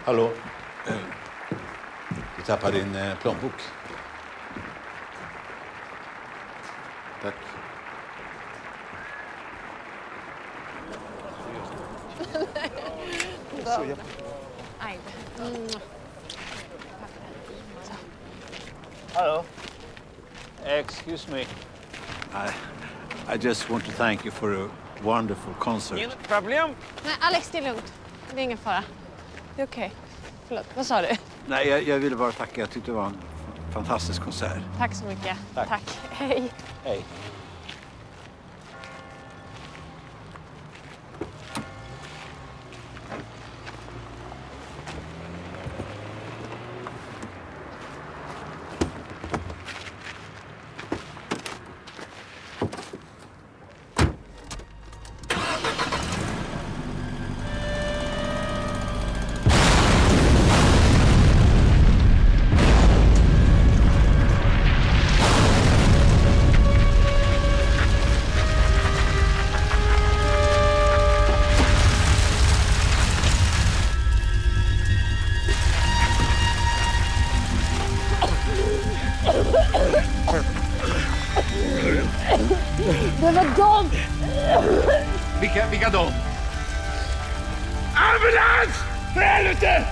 Hallå? Du tappade din plånbok. Tack. Hello. Excuse me. I just want to thank you for a wonderful concert. Ingen problem? Nej, Alex, det är lugnt. Det är ingen fara. Det är okej. Förlåt, vad sa du? Nej, jag ville bara tacka. Jag tyckte det var en fantastisk konsert. Tack så mycket. Tack. Hej. Hej. Det var dem! Vilka då? Ambulans! För helvete!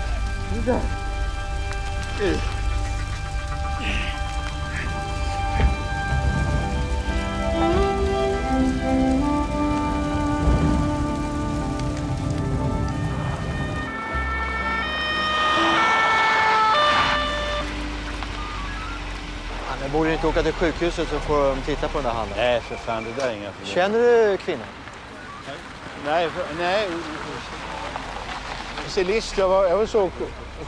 Men borde inte åka till sjukhuset så får de titta på den där handen. Nej, för fan, det där är inga problem. Känner du kvinnan? Nej. Cellist, jag var så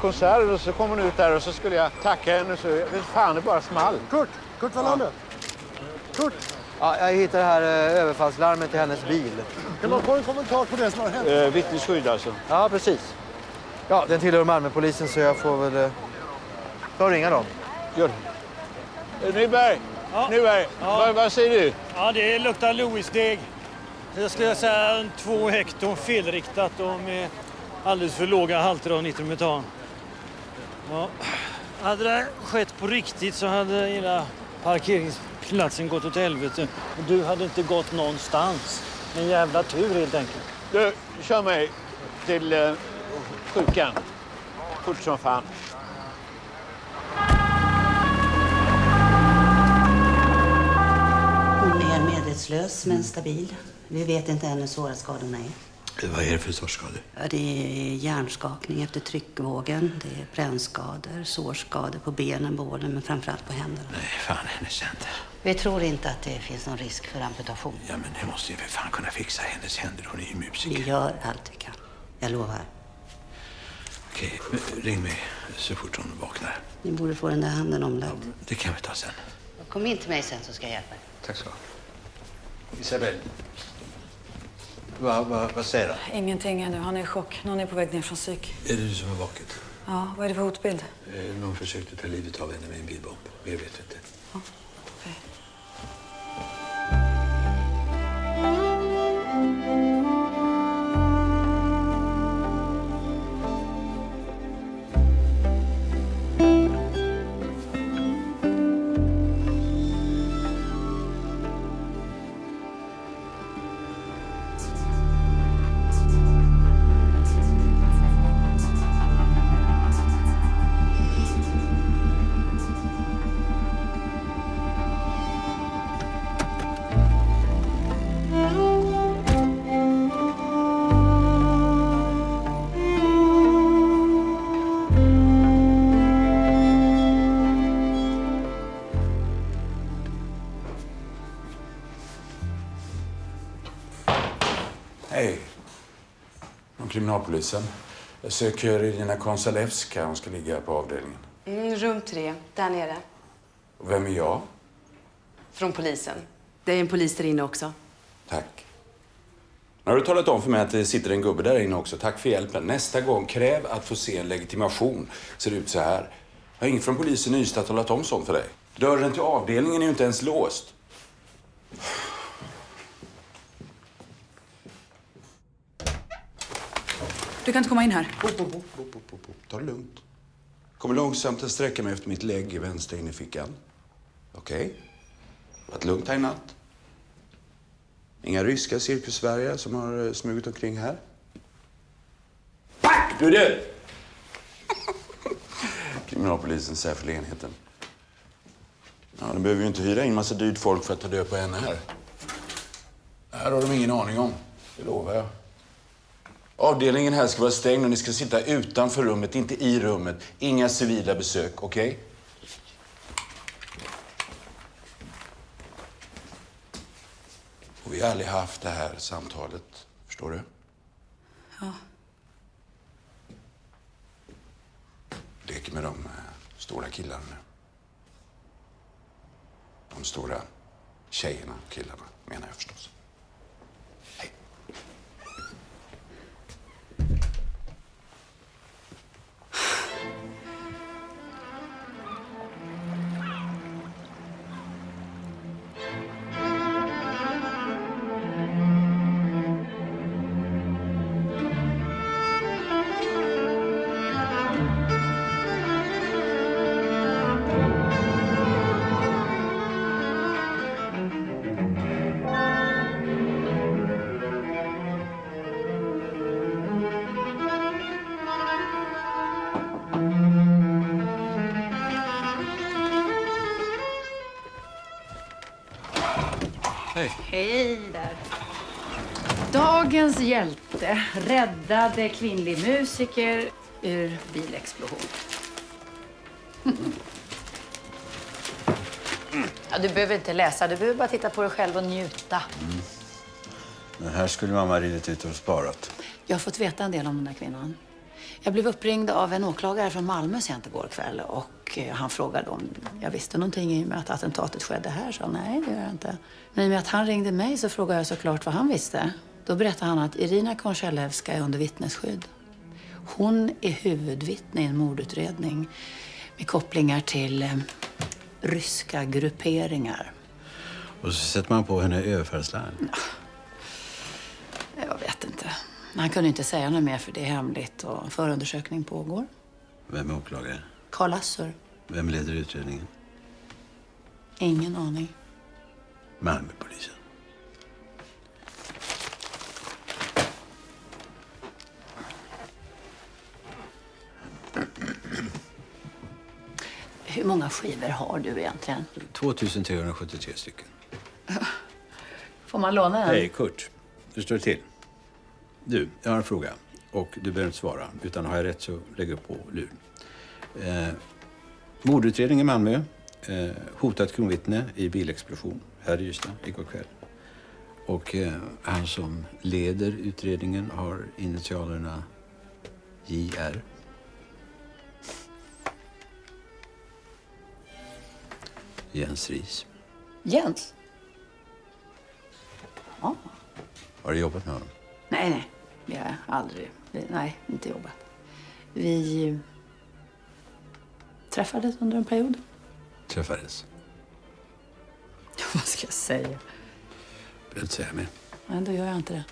konsert och så kom hon ut där och så skulle jag tacka henne så vet fan, det bara small. Kurt, vad har du? Kurt, Ja, jag hittade det här överfallslarmet i hennes bil. kan man få en kommentar på det som har hänt? Vittnesskydd alltså. Ja, precis. Ja, den tillhör Malmöpolisen så jag får väl ta och ringa dem. Gör det. Nyberg, vad säger du? Ja, det luktar Louisdeg. Jag skulle säga 2 hektar felriktat och med alldeles för låga halter av nitrometan. Ja. Hade det skett på riktigt så hade hela parkeringsplatsen gått åt helvete. Och du hade inte gått någonstans. En jävla tur helt enkelt. Du, kör mig till sjukan. Fort som fan. Hon är medvetslös men stabil. Vi vet inte än hur svåra skadorna är. Vad är det för sorts skador? Ja, det är hjärnskakning efter tryckvågen, det är brännskador, sårskador på benen, bålen men framförallt på händerna. Nej, fan, hennes händer. Vi tror inte att det finns någon risk för amputation. Ja, men det måste ju för fan kunna fixa hennes händer. Hon är ju musiker. Vi gör allt vi kan. Jag lovar. Okej, ring mig så fort hon vaknar. Ni borde få den där handen omlagd. Det kan vi ta sen. Kom in till mig sen så ska jag hjälpa er. Tack så. Isabel. Vad säger du? Ingenting ännu. Han är i chock. Någon är på väg ner från psyk. Är det du som har vaket? Ja, vad är det för hotbild? Någon försökte ta livet av henne med en bilbomb. Men jag vet inte. Ja, okej. Hej. Från kriminalpolisen. Jag söker Irina Konsalevska. Hon ska ligga på avdelningen. Rum 3, där nere. Och vem är jag? Från polisen. Det är en polis där inne också. Tack. Nu har du talat om för mig att det sitter en gubbe där inne också. Tack för hjälpen. Nästa gång, kräv att få se en legitimation. Ser ut så här. Jag har ingen från polisen i Ystad talat om sånt för dig. Dörren till avdelningen är ju inte ens låst. Du kan inte komma in här. Ta det lugnt. Kommer långsamt att sträcka mig efter mitt lägg i vänster in i fickan. Okej? Varit lugnt här i natt. Inga ryska cirkusvärjare som har smugit omkring här. Pack! Du! Kriminalpolisen, särskilda enheten. Ja, de behöver ju inte hyra in massa dyrt folk för att ta död på henne här. Det här har de ingen aning om, det lovar jag. Avdelningen här ska vara stängd och ni ska sitta utanför rummet, inte i rummet. Inga civila besök, okej? Och vi har aldrig haft det här samtalet, förstår du? Ja. Leker med de stora killarna nu. De stora tjejerna och killarna, menar jag förstås. Hej. Hej där. Dagens hjälte räddade kvinnlig musiker ur bilexplosion. Ja, du behöver inte läsa, du behöver bara titta på dig själv och njuta. Men här skulle mamma ridit ut och sparat. Jag har fått veta en del om den där kvinnan. Jag blev uppringd av en åklagare från Malmö sent igår kväll och han frågade om jag visste någonting i och med att attentatet skedde här. Så nej, det gör jag inte. Men i och med att han ringde mig så frågade jag såklart vad han visste. Då berättade han att Irina Konchalevska är under vittnesskydd. Hon är huvudvittne i en mordutredning med kopplingar till ryska grupperingar. Och så sätter man på henne överfallslarm. Jag vet inte. Han kunde inte säga något mer för det är hemligt och förundersökning pågår. Vem är åklagare? Karl Assur. Vem leder utredningen? Ingen aning. Malmöpolisen. Hur många skivor har du egentligen? 2373 stycken. Får man låna en? Hej, Kurt. Hur står det till? Du, jag har en fråga. Och du behöver inte svara. Utan har jag rätt så lägg upp på luren. Mordutredning i Malmö. Hotat kronvittne i bilexplosion här i Ystad igår kväll. Och han som leder utredningen har initialerna JR. Jens Ries. Jens? Ja. Har du jobbat med honom? Nej. Vi har aldrig... Nej, inte jobbat. Vi träffades under en period. Träffades? Vad ska jag säga? Jag vill inte säga mer. Nej, då gör jag inte det.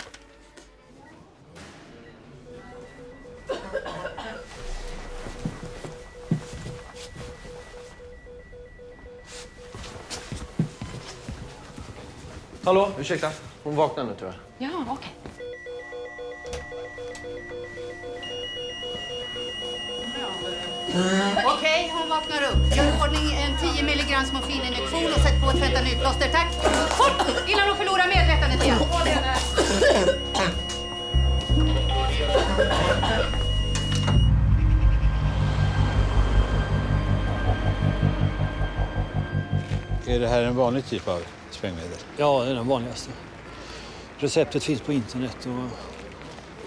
Hallå, ursäkta. Hon vaknar nu tror jag. Ja, okej. Okej, hon vaknar upp. Gör i ordning en 10 milligrams morfininjektion och sätt på ett fentanylplåster. Tack! Fort! Innan hon förlorar medvetandet igen. Är det här en vanlig typ av sprängmedel? Ja, det är den vanligaste. Receptet finns på internet och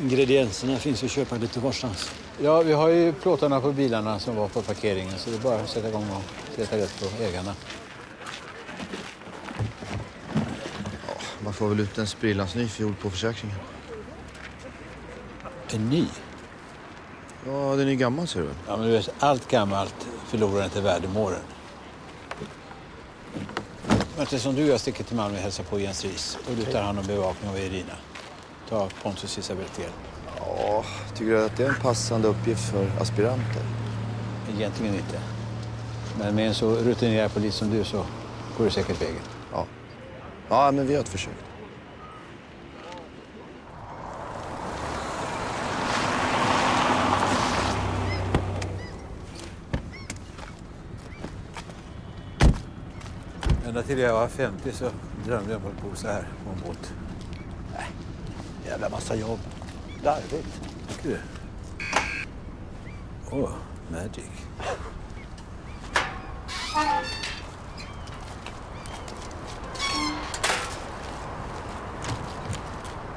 ingredienserna finns att köpa lite varstans. Ja, vi har ju plåtarna på bilarna som var på parkeringen så det är bara att sätta igång och leta rätt på ägarna. Ja, man får väl ut en sprillans ny fiol på försäkringen. En ny? Ja, den är gammal ser du väl? Ja, men du vet, allt gammalt förlorar inte värde med åren. Men som du och jag sticker till Malmö och hälsar på Jens Ries och du tar hand om bevakning av Irina. Ta Pontus Isabel till. Ja, Ja, tycker du att det är en passande uppgift för aspiranter? Egentligen inte. Men med en så rutinerad polis som du så går det säkert vägen. Ja. Ja, men vi har ett försök. Ända till jag var 50 så drömde jag om att bo så här på en båt. Jävla massa jobb. Larvigt. Tycker du? Åh, magic.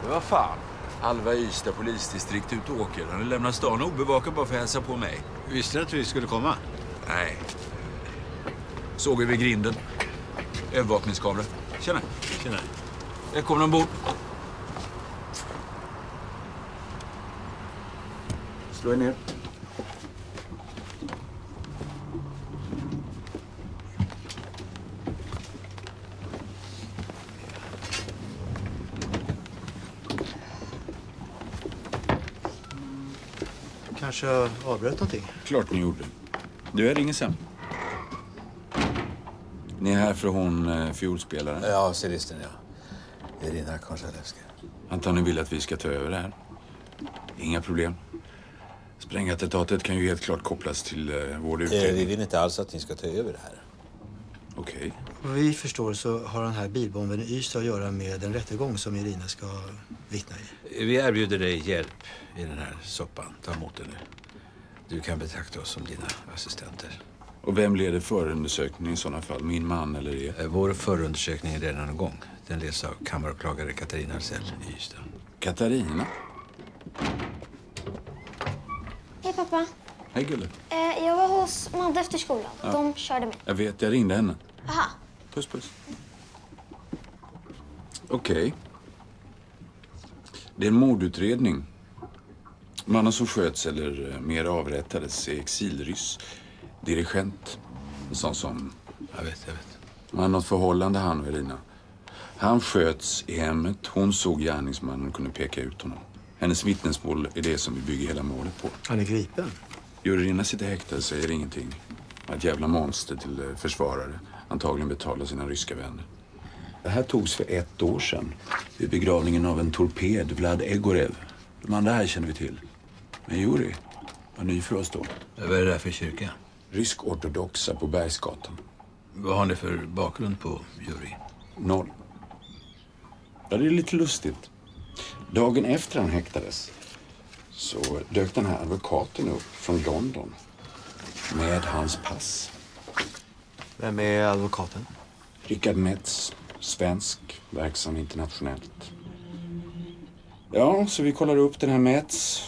Vad fan? Halva Ystad polisdistrikt ut och åker. Han lämnar stan obevakad bara för att hälsa på mig. Visste du att vi skulle komma? Nej. Såg vi vid grinden. Övervakningskamera. Tjena. Tjena. Jag kommer ombord. Slå er ner. Kanske jag avbröt någonting. Klart ni gjorde. Du, jag ringer sen. Ni är här för hon fiolspelaren? Ja, cellisten, ja. Irina Konsalevska. Antar ni vill att vi ska ta över det här? Inga problem. Sprängattentatet kan ju helt klart kopplas till vår utredning. Vi vill inte alls att ni ska ta över det här. Okej. Vad vi förstår så har den här bilbomben i Ystad att göra med en rättegång som Irina ska vittna i. Vi erbjuder dig hjälp i den här soppan. Ta emot den nu. Du kan betrakta oss som dina assistenter. Och vem leder förundersökningen i sådana fall? Min man eller er? Vår förundersökning är redan igång. Den leds av kammaråklagare Katarina Arsell i Ystad. Katarina? Hej pappa. Hej Gulle. Jag var hos Madde efter skolan. Ja. De körde mig. Jag vet, jag ringde henne. Aha. Puss, puss. Okej. Det är en mordutredning. Mannen som sköts eller mer avrättades är exilryss. Dirigent. En sån som... Jag vet. Han har något förhållande, han och Irina. Han sköts i hemmet. Hon såg gärningsmannen och kunde peka ut honom. Hennes vittnesmål är det som vi bygger hela målet på. Han är gripen. Irina sitter häktad och säger ingenting. Ett jävla monster till försvarare. Antagligen betalar sina ryska vänner. Det här togs för 1 år sedan. Vid begravningen av en torped, Vlad Egorev. De andra här känner vi till. Men Juri var ny för oss då. Vad är det där för kyrka? Rysk-ortodoxa på Bergsgatan. Vad har ni för bakgrund på Juri? 0. Ja, det är lite lustigt. Dagen efter han häktades så dök den här advokaten upp från London med hans pass. Vem är advokaten? Richard Metz, svensk, verksam internationellt. Ja, så vi kollar upp den här Metz.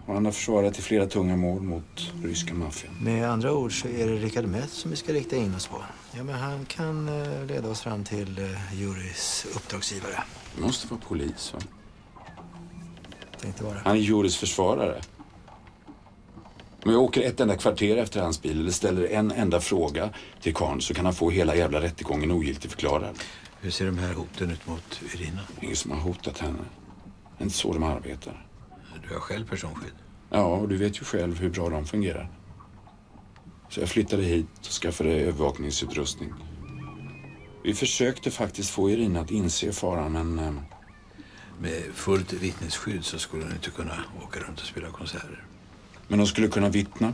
Och han har försvarat i flera tunga mål mot ryska maffian. Med andra ord så är det Richard Metz som vi ska rikta in oss på. Ja, men han kan leda oss fram till Juris uppdragsgivare. Det måste vara polis, va? Tänkte vara. Han är Juris försvarare. Om jag åker ett enda kvarter efter hans bil eller ställer en enda fråga till karln så kan han få hela jävla rättegången ogiltigt förklarad. Hur ser de här hoten ut mot Irina? Ingen som har hotat henne. Inte så de arbetar. Du har själv personskydd. Ja, och du vet ju själv hur bra de fungerar. Så jag flyttade hit och skaffade övervakningsutrustning. Vi försökte faktiskt få Irina att inse faran, men... Med fullt vittnesskydd så skulle hon inte kunna åka runt och spela konserter. Men de skulle kunna vittna.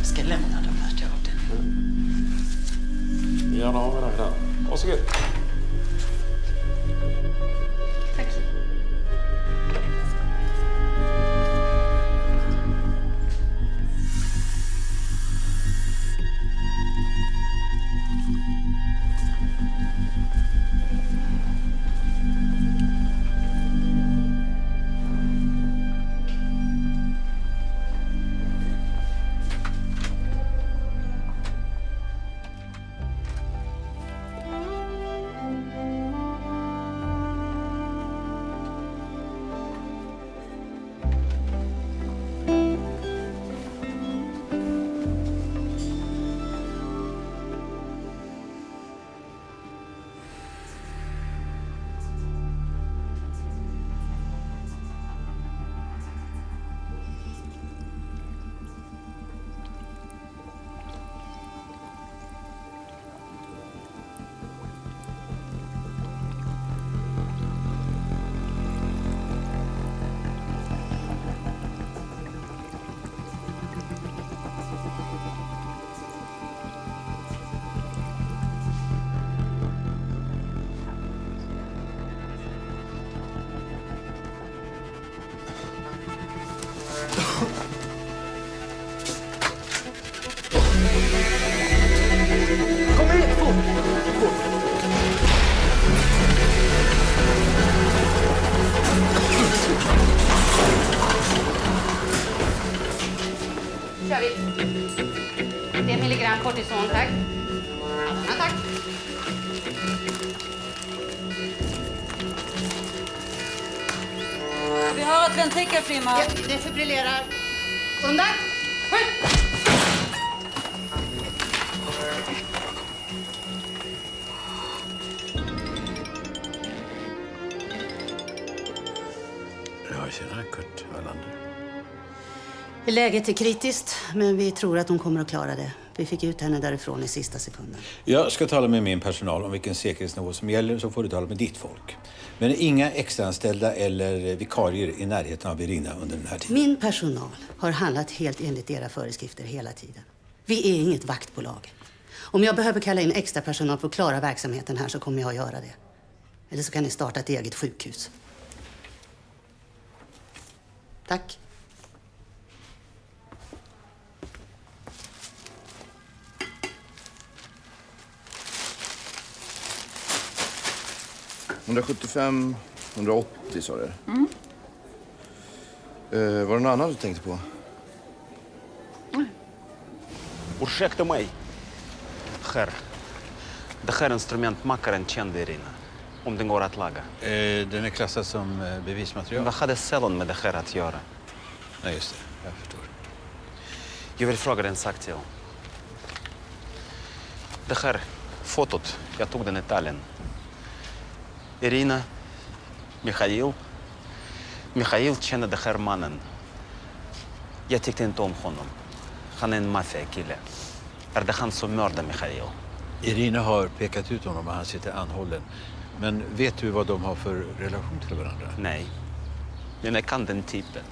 Ska lämna de här till avdelningen. Ja, då. Varsågod. Tack. kortison, tack. Ja, tack. Vi har ett ventrikel, Frimma. Ja, det fibrillerar. Undan! Skjut! Ja, tjena, Kurt Wallander. Läget är kritiskt, men vi tror att hon kommer att klara det. Vi fick ut henne därifrån i sista sekunden. Jag ska tala med min personal om vilken säkerhetsnivå som gäller, så får du tala med ditt folk. Men inga extraanställda eller vikarier i närheten av Irina under den här tiden. Min personal har handlat helt enligt era föreskrifter hela tiden. Vi är inget vaktbolag. Om jag behöver kalla in extra personal för att klara verksamheten här så kommer jag att göra det. Eller så kan ni starta ett eget sjukhus. Tack. $175, 180 sa du? Var det något annat du tänkte på? Ursäkta mig, herr. Det här instrumentmakaren kände Irina. Om den går att laga. Den är klassad som bevismaterial. Vad hade Cellon med det här att göra? Nej, just det. Jag förstår. Jag vill fråga dig en sak till. Det här fotot, jag tog den i Italien. Irina, Mikhail känner den här mannen. Jag tyckte inte om honom. Han är en maffiakille. Är det han som mördar Mikhail? Irina har pekat ut honom och han sitter anhållen. Men vet du vad de har för relation till varandra? Nej, men jag kan den typen.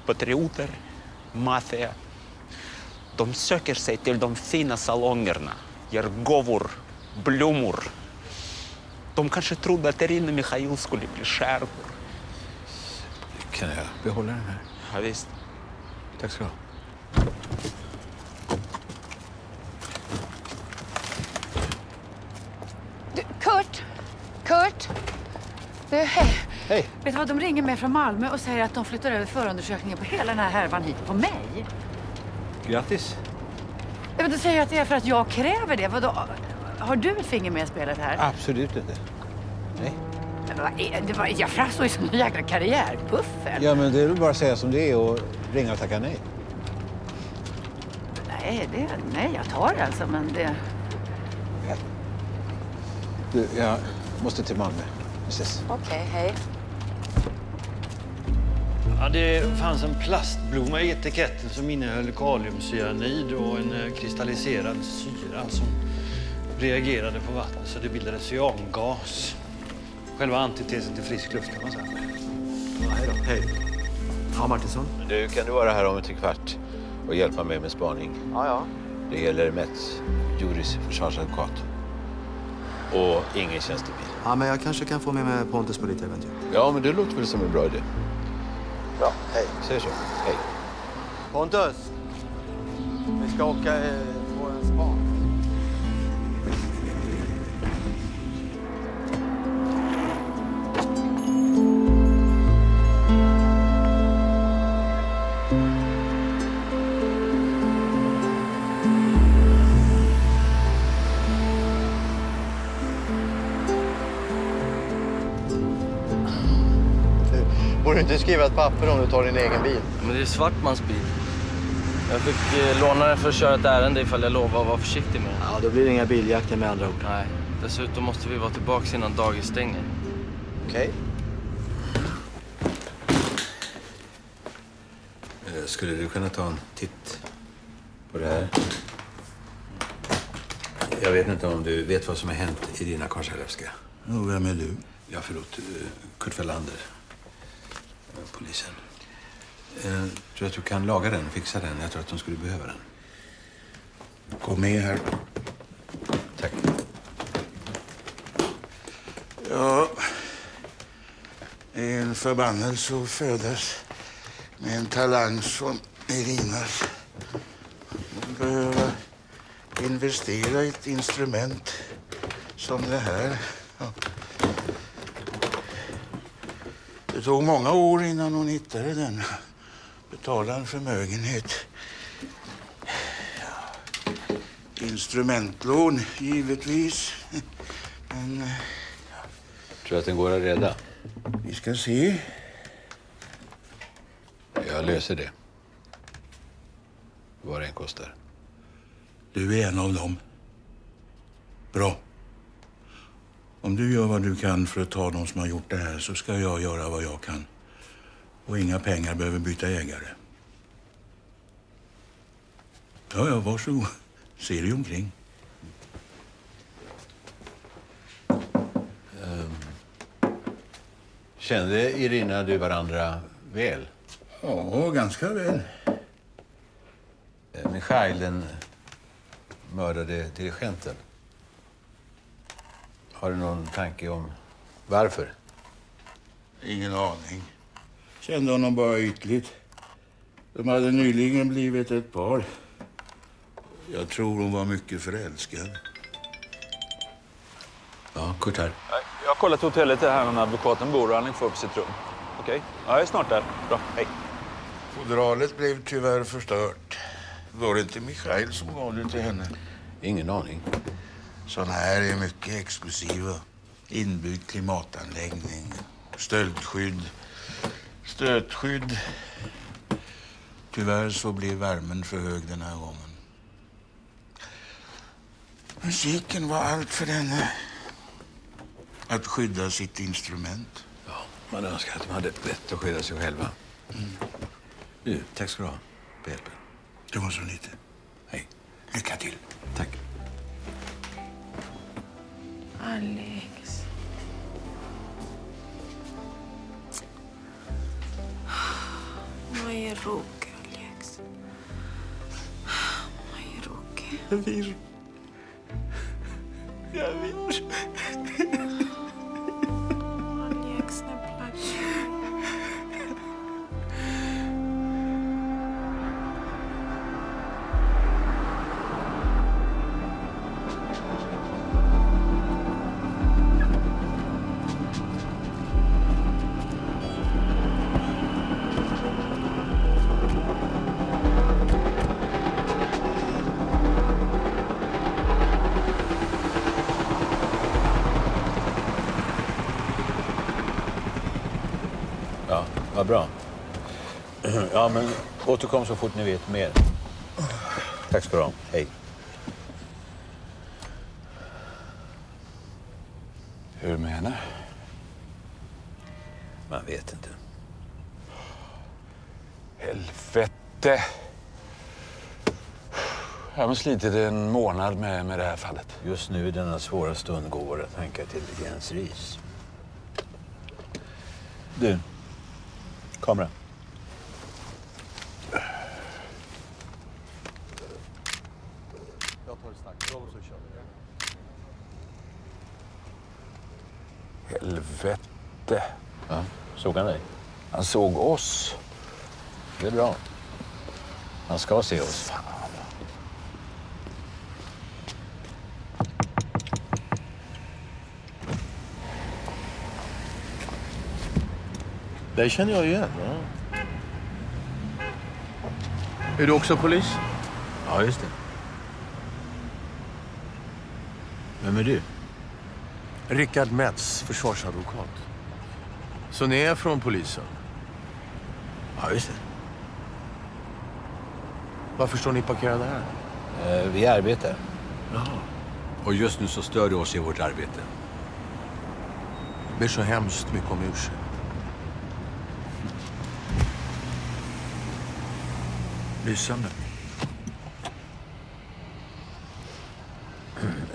Patrioter, maffia. De söker sig till de fina salongerna, ger gåvor, blommor. De kanske trodde att Irina och Mikhail skulle bli skärgård. Kan jag behålla den här? Ja, visst. Tack ska du ha. Kurt! Du, hej. Hej. Vet du vad, de ringer mig från Malmö och säger att de flyttar över förundersökningen på hela den här härvan hit på mig. Grattis. Ja, men du säger att det är för att jag kräver det. Vadå? Har du ett finger med i spelet här? Absolut inte. Nej. Men vad är det? Jag framstår ju som en jäkla karriärpuffel. Ja, men det är väl bara att säga som det är och ringa och tacka nej. Nej, jag tar det alltså, men det... Du, jag måste till Malmö. Vi ses. Okej, hej. Ja, det fanns en plastblomma i etiketten som innehöll kaliumcyanid och en kristalliserad syra som reagerade på vattnet så det bildades cyangas. Själva antitesen till frisk luft kan man säga. Ja, hej då. Hej. Ja, Martinsson. Du, kan du vara här om 3/4 och hjälpa mig med spaning? Ja. Det gäller Mets, Juris försvarsadvokat. Och ingen tjänstebil. Ja, men jag kanske kan få med mig Pontus på ditt äventyr. Ja, men det låter väl som en bra idé. Bra, hej. Säg så. Hej. Pontus, vi ska åka på en span. Borde du inte skriva ett papper om du tar din egen bil? Men det är Svartmans bil. Jag fick låna den för att köra ett ärende ifall jag lovar att vara försiktig med den. Ja, då blir det inga biljakter med andra ord. Nej, dessutom måste vi vara tillbaka innan dagis stänger. Okej. Skulle du kunna ta en titt på det här? Jag vet inte om du vet vad som har hänt i Irina Konchalovska. Vem är du? Ja, förlåt. Kurt Wallander. Polisen. Tror att du kan laga den, fixa den. Jag tror att de skulle behöva den. Kom med här. Tack. Ja, en förbannelse att födas med en talang som Irinas. Man behöver investera i ett instrument som det här. Ja. Det tog många år innan hon hittade den. Betalade en förmögenhet. Ja. instrumentlån, givetvis. Men Tror att den går att rädda? vi ska se. Jag löser det. Vad det än kostar. Du är en av dem. Bra. Om du gör vad du kan för att ta de som har gjort det här så ska jag göra vad jag kan. Och inga pengar behöver byta ägare. Ja, varsågod. Se dig omkring. Kände Irina du varandra väl? Ja, ganska väl. Mikhail, den mördade dirigenten. Har du någon tanke om varför? Ingen aning. Kände honom bara ytligt. De hade nyligen blivit ett par. Jag tror hon var mycket förälskad. Ja, Kurt här. Jag har kollat hotellet här när advokaten bor och han får upp sitt rum. Okej, ja, jag är snart där. Bra, hej. Fodralet blev tyvärr förstört. Var det inte Mikhail som gav det till henne? Ingen aning. Såna här är mycket exklusiva. Inbyggd klimatanläggning, stöldskydd, stötskydd. Tyvärr så blev värmen för hög den här gången. Musiken var allt för henne. Att skydda sitt instrument. Ja, man önskar att de hade rätt att skydda sig själva. Du, tack ska du ha för hjälpen. Det var så lite. Hej. Lycka till. Tack. Alex. Мои руки, Алекс. Мои руки. Jag vill. Алекс, не плачь. Ja, vad bra. Ja, men återkom så fort ni vet mer. Tack ska du ha. Hej. Hur med henne? Man vet inte. Helvete! Jag har slitit en månad med det här fallet. Just nu i denna svåra stund går våra tankar till Jens Ries. Du, kamera. Jag tar det strax. Då så kör vi. Helvete. Ja, såg han dig? Han såg oss. Det är bra. Han ska se oss. Fan. Det känner jag igen. Ja. Är du också polis? Ja, just det. Vem är du? Rickard Metz, försvarsadvokat. Så ni är från polisen? Ja, just det. Varför står ni parkerade här? Vi arbetar. Jaha. Och just nu så stör du oss i vårt arbete. Ber så hemskt mycket om ursäkt. Lysande.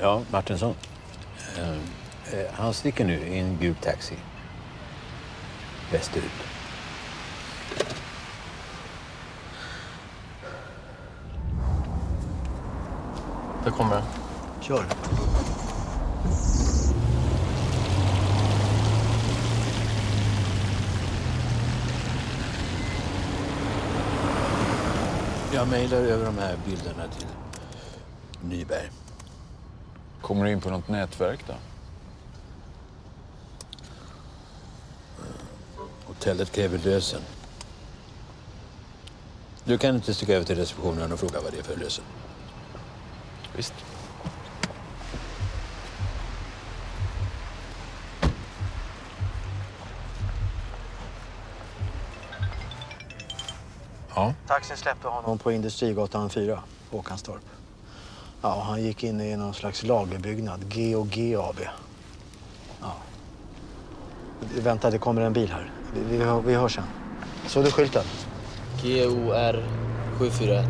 Ja, Martinsson. Han sticker nu i en gul taxi. Västerut. Det kommer jag. Kör. Jag mejlar över de här bilderna till Nyberg. Kommer du in på något nätverk då? Hotellet kräver lösen. Du kan inte sticka över till receptionen och fråga vad det är för lösen. Visst. Ja. Taxin släppte honom på Industrigatan 4, Håkanstorp. Ja, han gick in i någon slags lagerbyggnad, G&G AB. Ja. Vänta, det kommer en bil här. Vi hörs sen. Såg du skylten? GOR 741.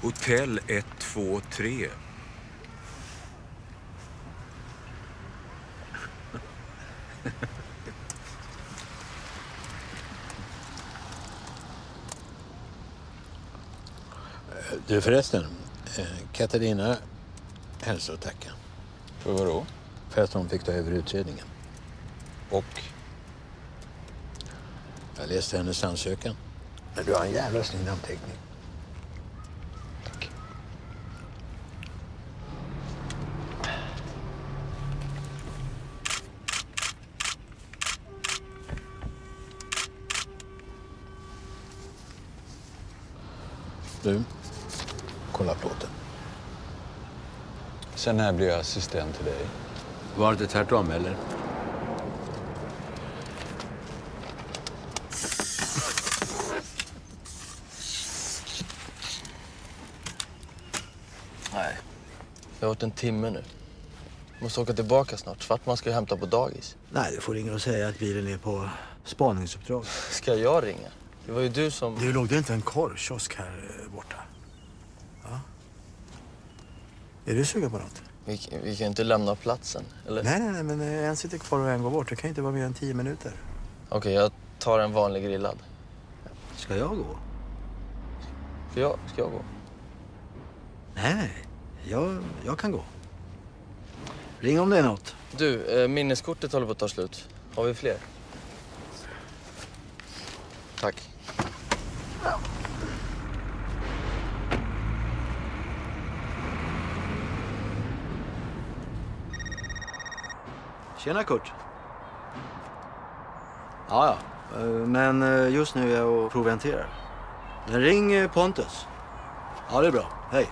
Hotell 123. Du förresten, Katarina hälsar och tackar. För vad då? För att hon fick ta över utredningen. Och? Jag läste hennes ansökan. Men du har en jävla snygg namnteckning. Tack. Du, kolla plåten. Sen när blir jag assistent till dig? Var det tvärtom, eller? Nej. Det har varit en timme nu. Måste åka tillbaka snart. Svartman ska ju hämta på dagis. Nej, du får ringa och säga att bilen är på spaningsuppdrag. Ska jag ringa? Det var ju du som... Du, låg det inte en korvkiosk här borta? Ja. Är du sugen på något? Vi kan inte lämna platsen, eller? Nej, men en sitter kvar och en går bort. Det kan inte vara mer än 10 minuter. Okej, jag tar en vanlig grillad. Ska jag gå? Ska jag gå? Nej, jag kan gå. Ring om det är något. Du, minneskortet håller på att ta slut. Har vi fler? Tack. Tjena Kurt. Ja. Men just nu är jag och provianterar. Men ring Pontus. Ja, det är bra. Hej.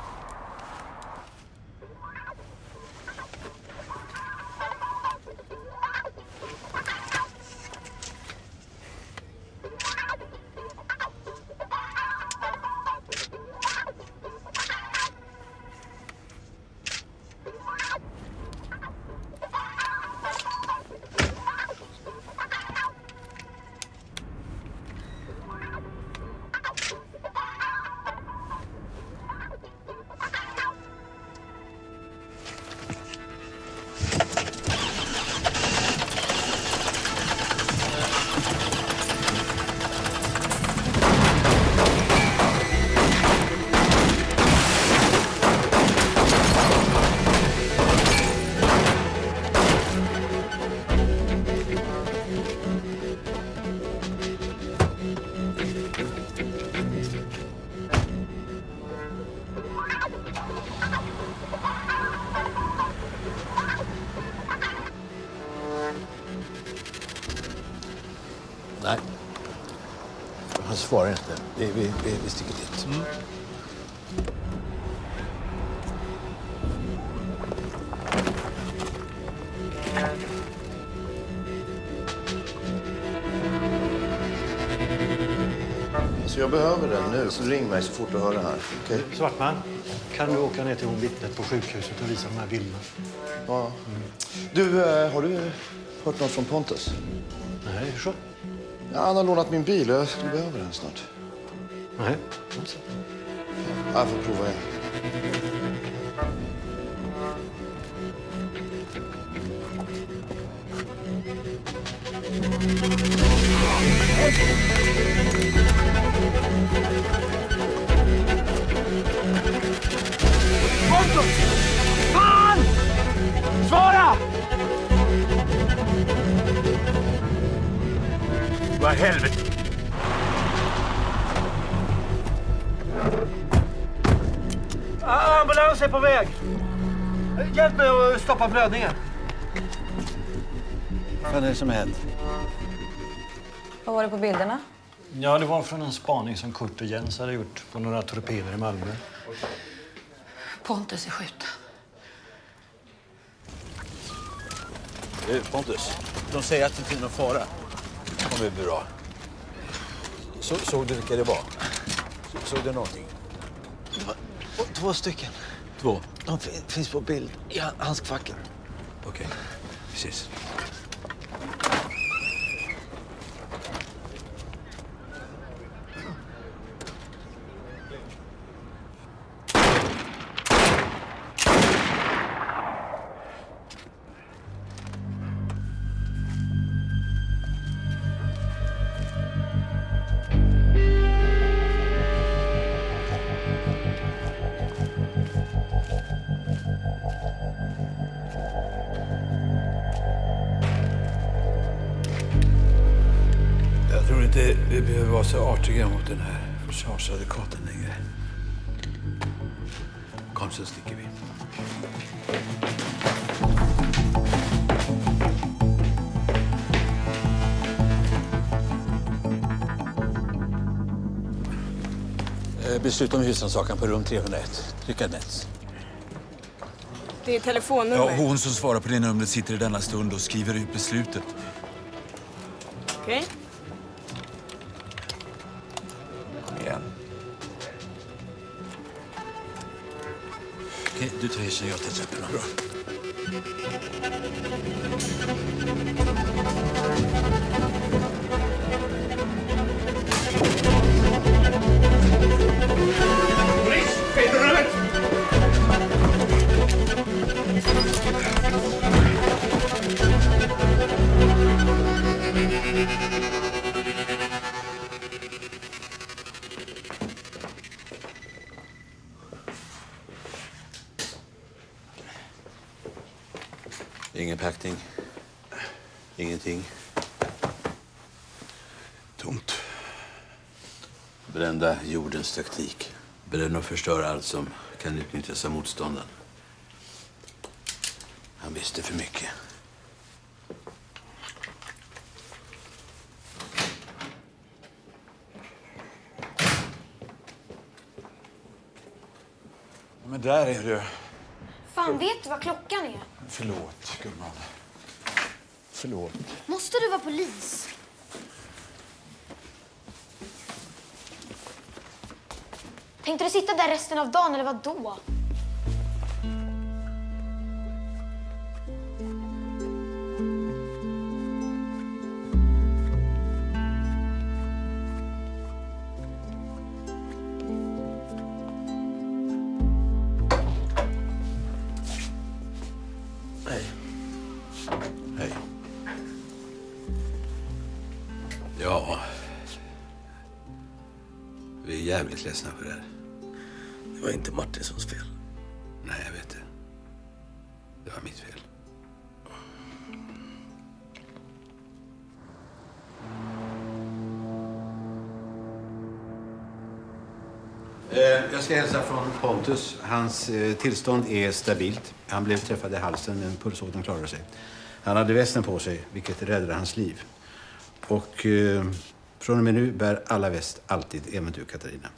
Nej. Han svarar inte. Vi sticker dit. Så jag behöver den nu, så ring mig så fort du hör det här. Okay? Svartman, kan du åka ner till hon vittnet på sjukhuset och visa de här bilderna? Ja. Du, har du hört något från Pontus? Nej, så. Ja, han har lånat min bil. Jag skulle behöva den snart. Nej, jag får prova igen. Pontus! Fan! Svara! Vad helvete? Ambulans är på väg. Hjälp mig att stoppa blödningen. Vad är det som har hänt? Vad var det på bilderna? Ja, det var från en spaning som Kurt och Jens hade gjort på några torpeder i Malmö. Pontus är skjuten. Pontus, de säger att det inte är någon fara. Det kommer bli bra. Såg du vilka det var? Såg du någonting? Det var 2 stycken. 2? De finns på bild i handskfacken. Okej, precis. Jag tror inte vi behöver vara så artiga mot den här försvarsadvokaten längre. Kom så sticker vi. Beslut om husrannsakan på rum 301. Rickard Nets. Det är telefonnummer. Ja, hon som svarar på det numret sitter i denna stund och skriver ut beslutet. Okej. Igen. Okej, du tar hissen, jag tar trapporna. Bra. Polis! Peterrummet! Ingen packning. Ingenting. Tomt. Brända jordens taktik. Bränna och förstöra allt som kan utnyttjas av motståndaren. Han visste för mycket. Men där är du. Fan, vet du vad klockan är? Förlåt, gumman. Förlåt. Måste du vara polis? Tänkte du sitta där resten av dagen eller vad då? Hej. Ja. Vi är jävligt ledsna för det här. Det var inte Martinsons fel. Nej, jag vet det. Det var mitt fel. Jag ska hälsa från Pontus. Hans tillstånd är stabilt. Han blev träffad i halsen, en pulsådern klarade sig. Han hade västen på sig, vilket räddade hans liv. Och från och med nu bär alla väst alltid, även du, Katarina.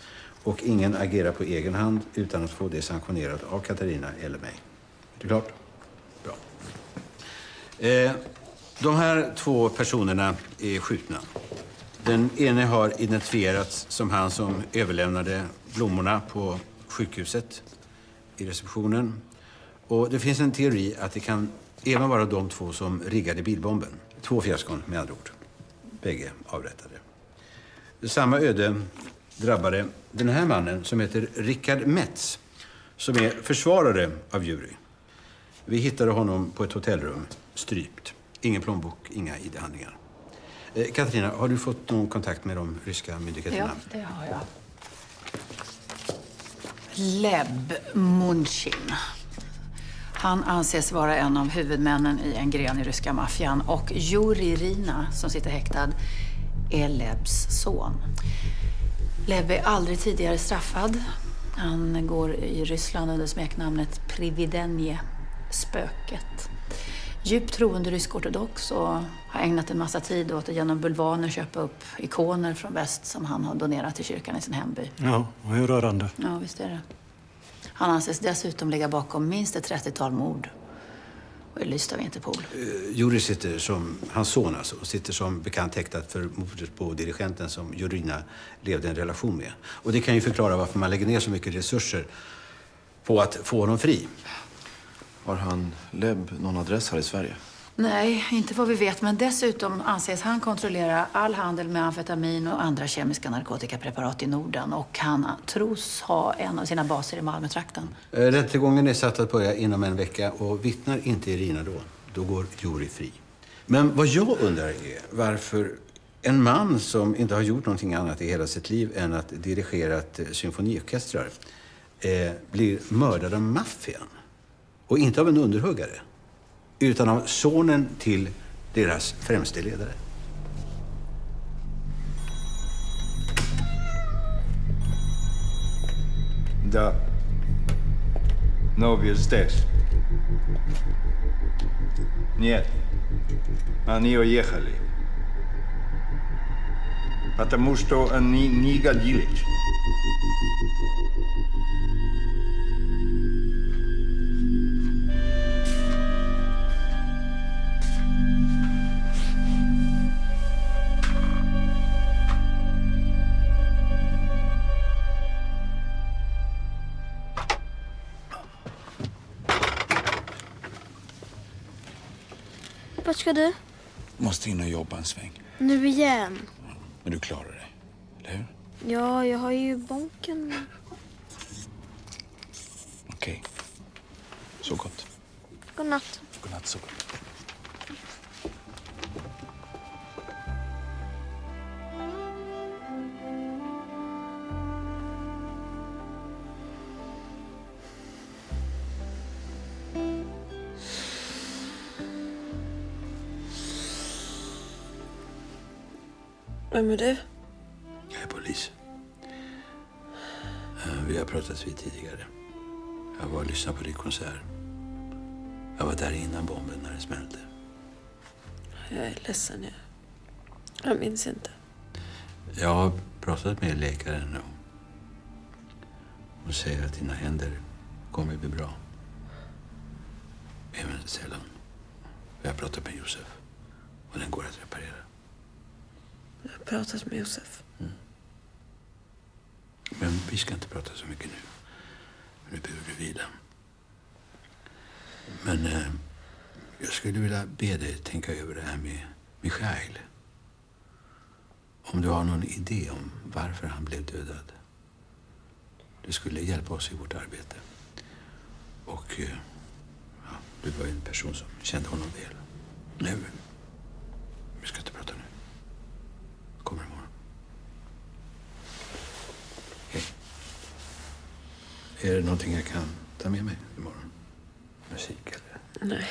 Och ingen agerar på egen hand utan att få det sanktionerat av Katarina eller mig. Är det klart? Bra. De här 2 personerna är skjutna. Den ene har identifierats som han som överlämnade blommorna på sjukhuset i receptionen. Och det finns en teori att det kan även vara de 2 som riggade bilbomben. 2 fiaskon med andra ord. Bägge avrättade. Samma öde drabbade den här mannen som heter Rickard Metz, som är försvarare av jury. Vi hittade honom på ett hotellrum, strypt. Ingen plånbok, inga ID-handlingar. Katarina, har du fått någon kontakt med de ryska myndigheterna? Ja, det har jag. Leb Munchin. Han anses vara en av huvudmännen i en gren i ryska maffian. Och Juri Rina, som sitter häktad, är Lebs son. Leb är aldrig tidigare straffad. Han går i Ryssland under smeknamnet Prividenje, spöket. Djupt troende rysk-ortodox och har ägnat en massa tid åt att genom bulvaner köpa upp ikoner från väst som han har donerat till kyrkan i sin hemby. Ja, vad är rörande. Ja, visst är det. Han anses dessutom ligga bakom minst ett 30-tal mord. Och är lyst av Interpol. Juri sitter som, hans son alltså, sitter som bekant häktad för mordet på dirigenten som Jurina levde en relation med. Och det kan ju förklara varför man lägger ner så mycket resurser på att få honom fri. Har han Leb någon adress här i Sverige? Nej, inte vad vi vet. Men dessutom anses han kontrollera all handel med amfetamin och andra kemiska narkotikapreparat i Norden. Och han tros ha en av sina baser i Malmötrakten. Rättegången är satt att börja inom en vecka och vittnar inte Irina då går Juri fri. Men vad jag undrar är varför en man som inte har gjort någonting annat i hela sitt liv än att dirigerat symfoniorkestrar blir mördad av maffian. Och inte av en underhuggare, utan av sonen till deras främste ledare. Да. Новый здесь. Нет. Они уехали. Потому что они не годились. Vart ska du? Måste in och jobba en sväng. Nu igen. Men du klarar dig, eller hur? Ja, jag har ju bonken. Okej. Så gott. Godnatt. Godnatt, så gott. Vem är du? Jag är polis. Vi har pratat vid tidigare. Jag var och lyssnade på din konsert. Jag var där innan bomben när det smällde. Jag är ledsen. Jag minns inte. Jag har pratat med läkaren nu. Hon säger att dina händer kommer bli bra. Även sällan. Jag har pratat med Josef. Och den går att reparera. Jag har pratat med Josef. Men vi ska inte prata så mycket nu. Nu behöver du vila. Men jag skulle vilja be dig tänka över det här med Michail. Om du har någon idé om varför han blev dödad. Det skulle hjälpa oss i vårt arbete. Och du var en person som kände honom väl. Nu. Vi ska inte prata nu. Kommer imorgon. Hej. Är det någonting jag kan ta med mig imorgon? Musik eller? Nej,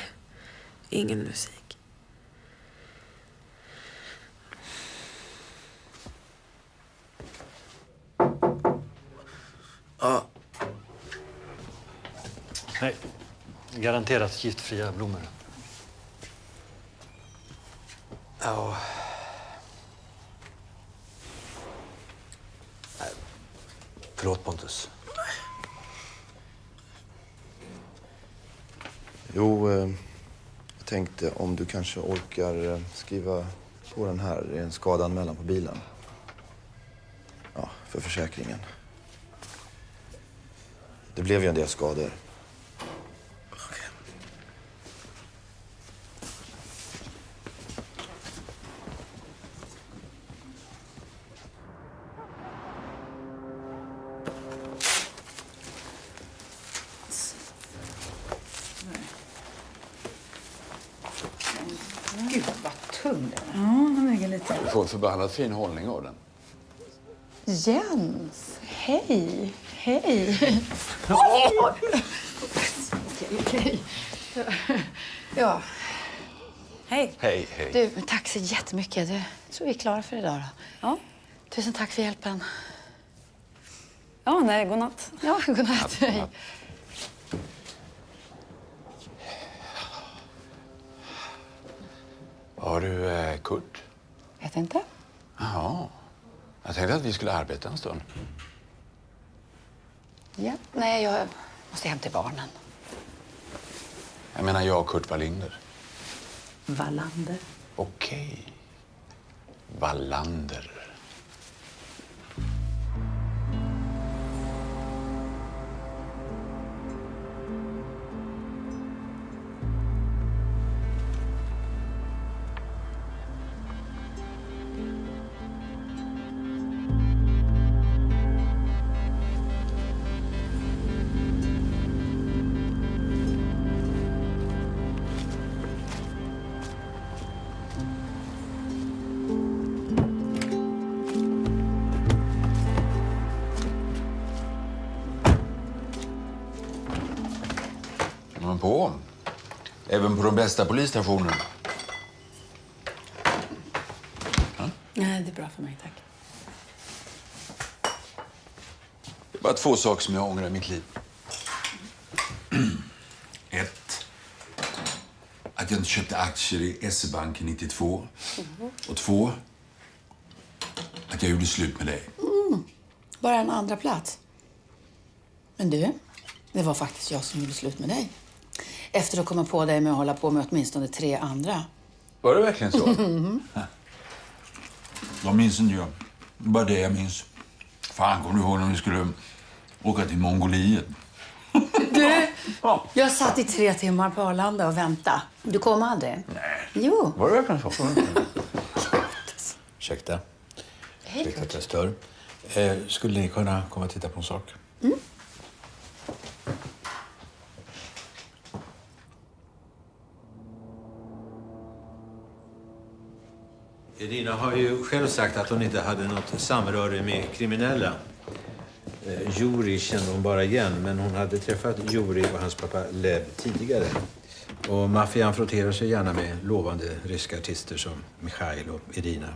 ingen musik. Ja. Nej, garanterat giftfria blommor. Ja. Förlåt, Pontus. Jo, jag tänkte om du kanske orkar skriva på den här. Det är en skadanmälan på bilen. Ja, för försäkringen. Det blev ju en del skador. Gud, vad tung den är. Ja, den väger lite. Du får en förbannat fin hållning av den. Jens, hej. Hej. Okej. Ja. Hej. Hej, hej. Du, tack så jättemycket. Jag tror vi är klara för idag då. Ja. Tusen tack för hjälpen. Ja, nej, godnatt. Ja, godnatt. Hej. Har du Kurt? Vet inte. Jaha. Jag tänkte att vi skulle arbeta en stund. Ja. Nej, jag måste hem till barnen. Jag menar jag och Kurt Wallinder. Wallander. Okej. Wallander. Men på. Även på de bästa polisstationerna. Nej, det är bra för mig, tack. Det är bara 2 saker som jag ångrar i mitt liv. 1. Att jag inte köpte aktier i SE-banken 92. Och 2. Att jag gjorde slut med dig. Bara en andra plats. Men du, det var faktiskt jag som gjorde slut med dig. Efter att komma på dig med att hålla på med åtminstone 3 andra. Var det verkligen så? De minns inte jag. Det är bara det jag minns. Fan, kommer du ihåg när vi skulle åka till Mongoliet? Du, jag satt i 3 timmar på Arlanda och väntade. Du kom aldrig? Nej. Jo. Var det verkligen så? Ursäkta. Hej, Ursäkta att jag stör. Skulle ni kunna komma och titta på en sak? Irina har ju själv sagt att hon inte hade något samröre med kriminella. Juri kände hon bara igen, men hon hade träffat Juri och hans pappa Lev tidigare. Och maffian frotterar sig gärna med lovande ryska artister som Mikhail och Irina.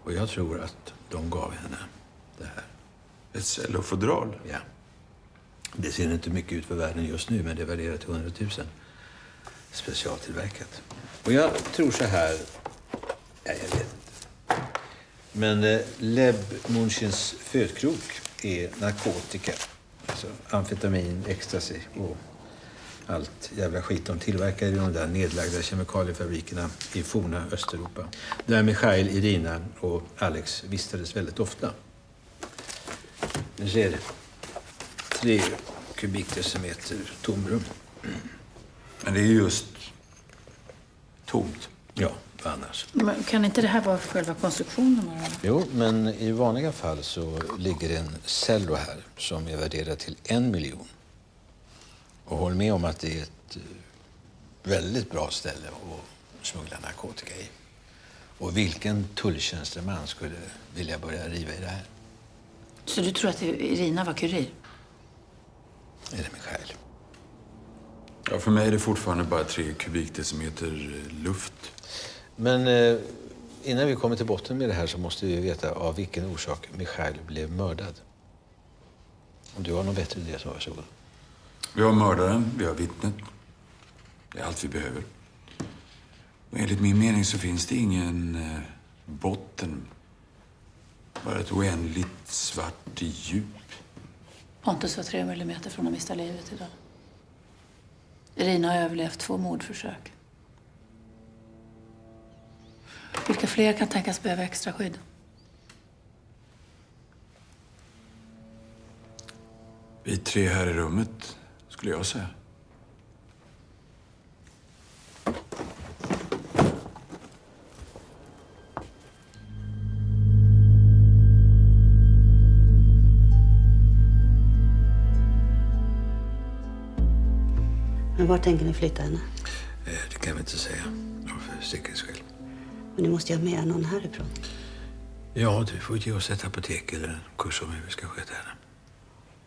Och jag tror att de gav henne det här. Ett cellofodral? Ja. Det ser inte mycket ut för världen just nu, men det är värderat till 100 000. Specialtillverkat. Och jag tror så här... Ja, jag vet inte. Men Lev Munchins födkrok är narkotika. Alltså amfetamin, ecstasy och allt jävla skit de tillverkar i de där nedlagda kemikaliefabrikerna i forna Östeuropa. Där Mikhail, Irina och Alex vistades väldigt ofta. Ni ser det. 3 kubikdecimeter tomrum. Men det är just tomt. Ja, annars. Men kan inte det här vara själva konstruktionen bara? Jo, men i vanliga fall så ligger en cello här som är värderad till 1 miljon. Och håll med om att det är ett väldigt bra ställe att smuggla narkotika i. Och vilken tulltjänsteman skulle vilja börja riva i det här? Så du tror att Irina var kurir? Eller Mikhail? Ja, för mig är det fortfarande bara 3 kubikdecimeter luft. Men innan vi kommer till botten med det här så måste vi veta av vilken orsak Mikhail blev mördad. Om du har någon bättre idé så varsågod. Vi har mördaren, vi har vittnet. Det är allt vi behöver. Och enligt min mening så finns det ingen botten. Bara ett oändligt svart djup. Pontus var 3 millimeter från att mista livet idag. Irina har överlevt 2 mordförsök. Vilka fler kan tänkas behöva extra skydd? Vi 3 här i rummet, skulle jag säga. Men var tänker ni flytta henne? Det kan vi inte säga, för säkerhetsskäl. Men ni måste ju ha med någon härifrån. Ja, du får ge oss ett apotek eller en kurs om hur vi ska sköta henne.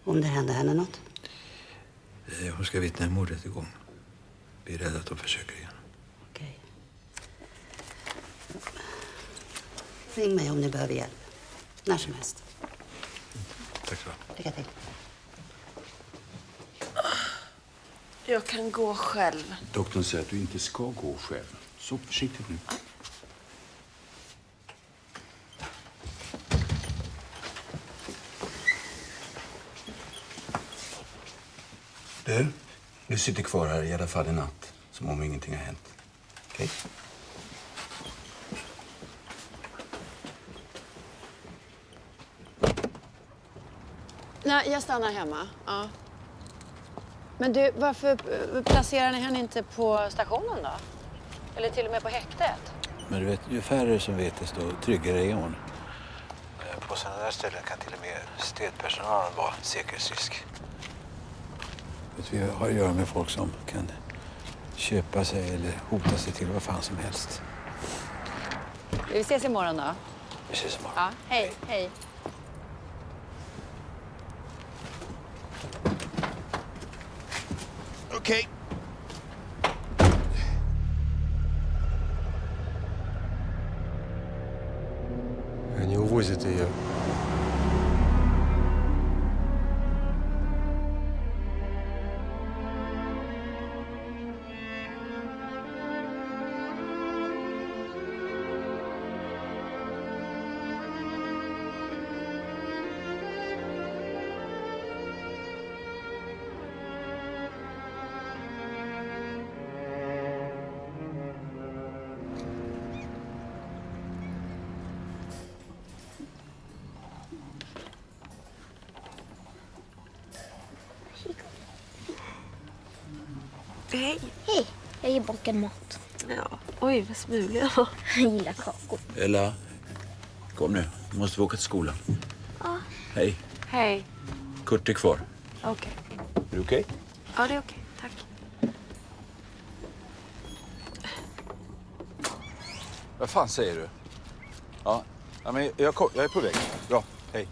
Om det händer henne något. Hon ska vittna i mordrättegång. Vi är rädda att de försöker igen. Okej. Ring mig om ni behöver hjälp. När som helst. Tack. Tack så. Lycka till. Jag kan gå själv. Doktorn säger att du inte ska gå själv. Så försiktigt nu. Du sitter kvar här i alla fall en natt. Som om ingenting har hänt. Okej? Nej, jag stannar hemma. Ja. Men du, varför placerar ni henne inte på stationen då? Eller till och med på häktet? Men du vet, ju färre som vet desto tryggare är hon. På sådana där ställen kan till och med städpersonalen vara säkerhetsrisk. Vi har att göra med folk som kan köpa sig eller hota sig till vad fan som helst. Vi ses imorgon då. Vi ses imorgon. Ja, hej. Hej. Okej. Они увозят ее. Hej. Hej. Jag ger bocken mat. Ja. Oj, vad smulig jag var. Jag gillar kakor. Ella, kom nu. Nu måste vi åka till skolan. Ja. Hej. Hej. Kurt är kvar. Okej. Är du okej? Ja, det är okej. Tack. Vad fan säger du? Ja, men jag är på väg. Bra, hej.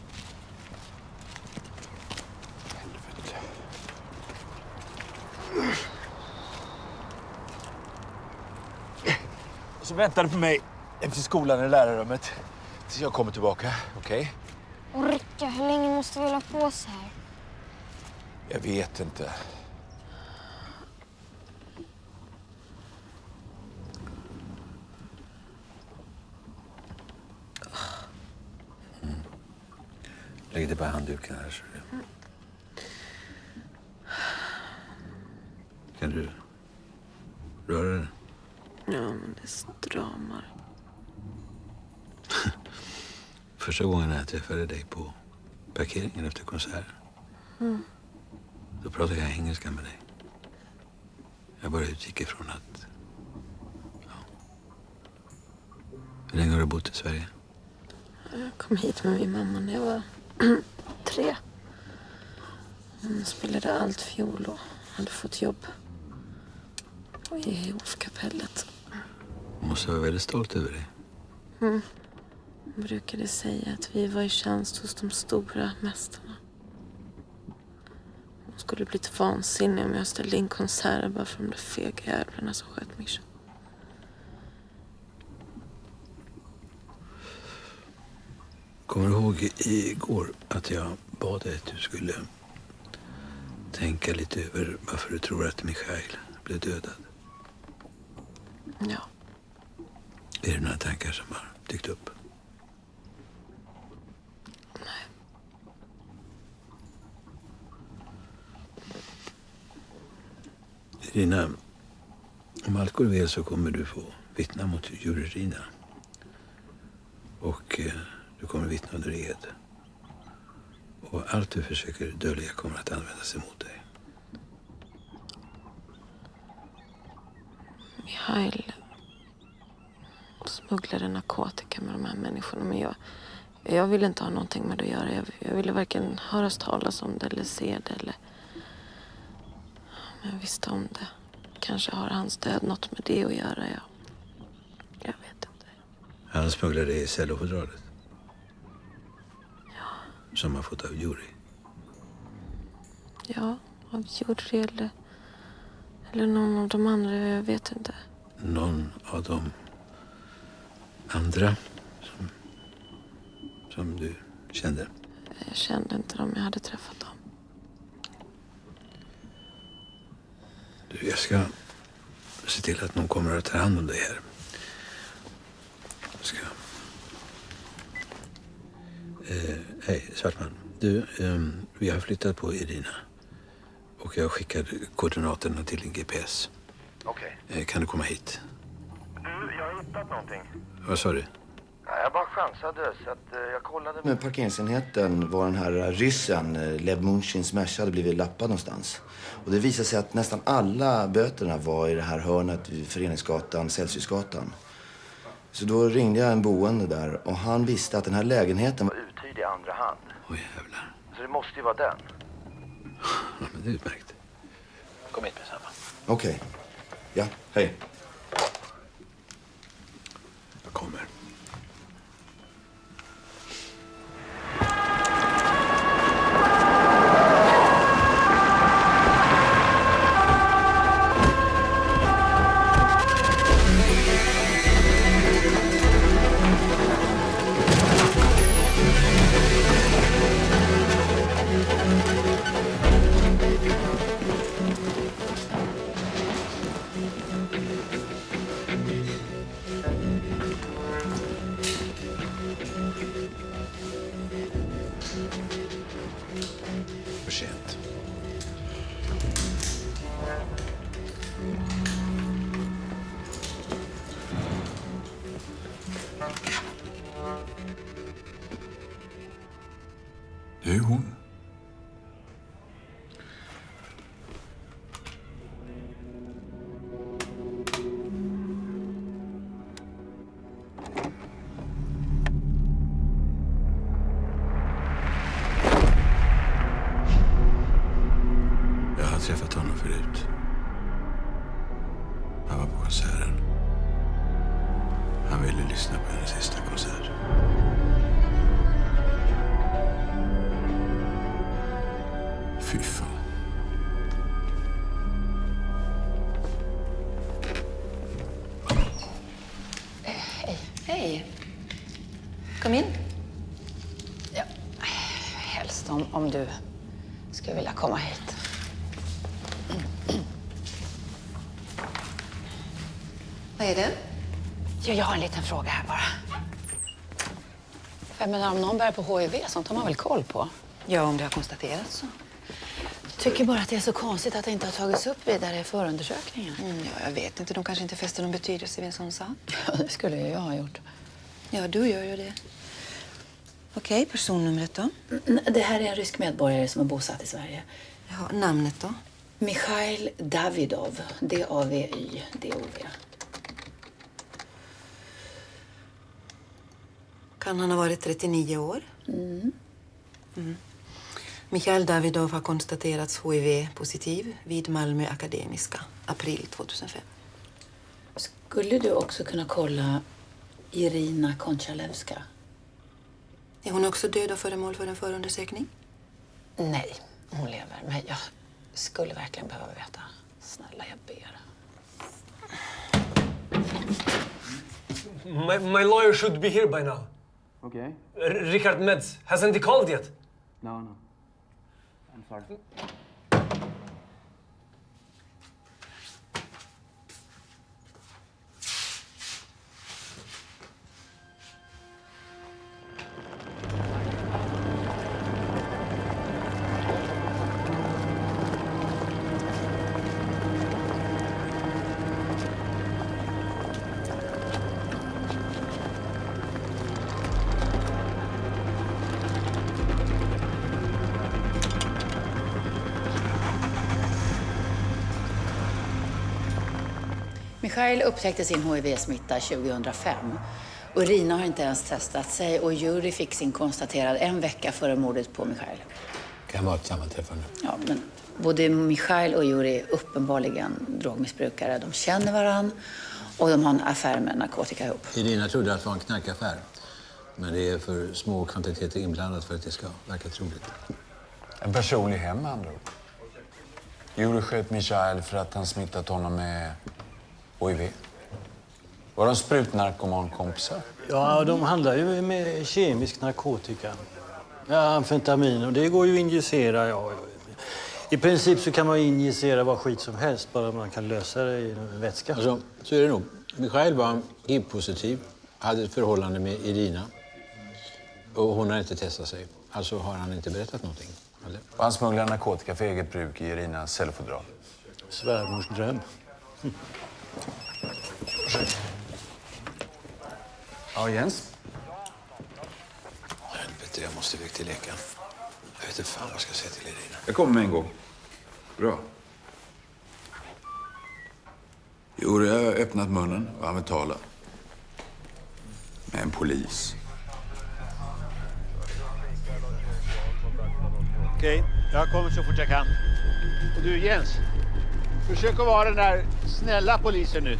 Och så väntar du på mig efter skolan i lärarrummet tills jag kommer tillbaka, okej? Orka, hur länge måste vi hålla på så här? Jag vet inte. Lägg det på handduken här så du. Kan du röra den? Ja, men det stramar. Första gången jag träffade dig på parkeringen efter konserten. Mm. Då pratade jag engelska med dig. Jag bara utgick ifrån att... Ja. Hur länge har du bott i Sverige? Jag kom hit med min mamma när jag var 3. Hon spelade altfiol och hade fått jobb i Hofkapellet. Hon måste vara väldigt stolt över dig. Mm. Hon brukade säga att vi var i tjänst hos de stora mästarna. Hon skulle blivit vansinnig om jag ställde in konserter bara för de där fega jävlarna som sköt Mischa. Kommer du ihåg igår att jag bad dig att du skulle tänka lite över varför du tror att Michail blev dödad? Ja. Är det några tankar som har dykt upp? Nej. Irina, om allt går väl så kommer du få vittna mot juryrina. Och du kommer vittna under ed. Och allt du försöker dölja kommer att användas emot dig. Michail smugglade narkotika med de här människorna. Men jag ville inte ha någonting med det att göra. Jag ville varken höras talas om det eller se det. Eller... Men jag visste om det. Kanske har hans död något med det att göra. Jag vet inte. Han smugglade i cellofodralet. Ja. Som har fått av jury. Ja, av jury eller någon av de andra. Jag vet inte. Någon av de andra som du kände? Jag kände inte dem, jag hade träffat dem. Du, jag ska se till att någon kommer att ta hand om dig här. Jag ska... Hej, Svartman. Du, vi har flyttat på Irina. Och jag skickar koordinaterna till en GPS. Okej. Kan du komma hit? Du, jag har hittat någonting. Vad sa du? Jag bara chansade så att jag kollade med parkeringsenheten var den här ryssen, Lev Munchin Smash, hade blivit lappad någonstans. Och det visade sig att nästan alla böterna var i det här hörnet vid Föreningsgatan, Celsiusgatan. Så då ringde jag en boende där och han visste att den här lägenheten var uthyrd i andra hand. Oj, jävlar. Så det måste ju vara den. Ja, men det är utmärkt. Kom hit med samma. Okej. Ja, hej. Jag kommer. För sent. Det är hon. Jag har träffat honom förut. Han var på konserten. Han ville lyssna på hennes sista konsert. Fy fan. Hej. Kom in. Ja, helst om du skulle vilja komma hit. Vad är det? Ja, jag har en liten fråga här bara. Jag menar, om någon bär på HIV, sånt har man väl koll på? Ja, om det har konstaterats så. Jag tycker bara att det är så konstigt att det inte har tagits upp vidare i förundersökningen. Ja, jag vet inte. De kanske inte fäster någon betydelse vid en sån sak. Ja, det skulle jag ha gjort. Ja, du gör ju det. Okej, personnumret då? Det här är en rysk medborgare som är bosatt i Sverige. Ja, namnet då? Mikhail Davidov. D-A-V-Y-D-O-V. Kan han ha varit 39 år? Mikhail Davidov har konstaterats HIV-positiv vid Malmö Akademiska, april 2005. Skulle du också kunna kolla Irina Konchalevska? Är hon också död och föremål för en förundersökning? Nej, hon lever. Men jag skulle verkligen behöva veta. Snälla, jag ber. My lawyer should be here by now. Okay. Richard Metz. Hasn't he called yet? No. I'm sorry. Mikhail upptäckte sin HIV-smitta 2005. Och Irina har inte ens testat sig och Yuri fick sin konstaterad en vecka före mordet på Mikhail. Kan vara ett sammanträffande. Ja, men både Mikhail och Yuri är uppenbarligen drogmissbrukare. De känner varann och de har en affär med narkotika ihop. Irina trodde att det var en knarkaffär. Men det är för små kvantiteter inblandat för att det ska verka troligt. En person i hem med andra ord. Yuri sköt Mikhail för att han smittat honom med HIV. Var de sprutnarkomankompisar? Ja, de handlar ju med kemisk narkotika. Ja, amfetamin. Och det går ju att injicera. Ja. I princip så kan man injicera vad skit som helst, bara man kan lösa det i en vätska. Alltså, så är det nog. Michail var HIV-positiv, hade ett förhållande med Irina. Och hon har inte testat sig. Alltså har han inte berättat någonting. Eller? Och han smugglar narkotika för eget bruk i Irinas cellfodral. Svärmors dröm. Ja, Jens? Helvete, jag måste iväg till läkaren. Jag vet inte fan vad jag ska säga till Irina. Jag kommer med en gång. Bra. Jo, jag har öppnat munnen och han vill tala. Med en polis. Okej, jag kommer så fort jag kan. Och du Jens, försök att vara den där snälla polisen nu.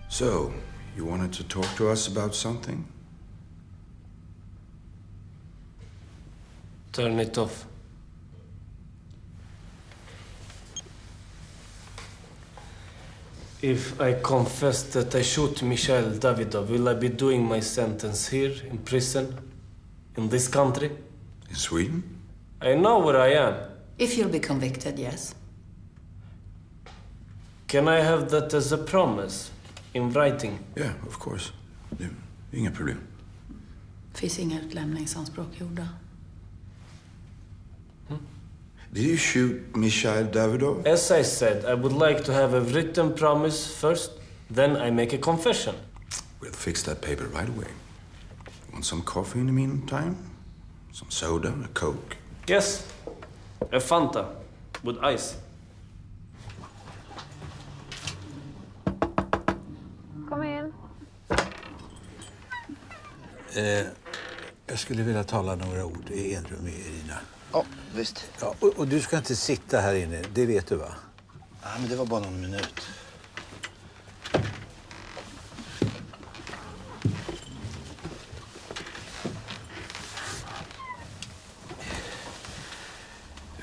So, you wanted to talk to us about something? Turn it off. If I confess that I shot Michail Davidov, will I be doing my sentence here, in prison, in this country? In Sweden? I know where I am. If you'll be convicted, yes. Can I have that as a promise? In writing? Yeah, of course. Det är inga problem. Finns inga utlämningsanspråk gjorda. Did you shoot Michail Davidov? As I said, I would like to have a written promise first, then I make a confession. We'll fix that paper right away. Want some coffee in the meantime? Some soda, a Coke? Yes, a Fanta with ice. Kom in. Jag skulle vilja tala några ord i enrum med Irina. Ja, visst. Ja, och du ska inte sitta här inne, det vet du va? Ja, men det var bara någon minut.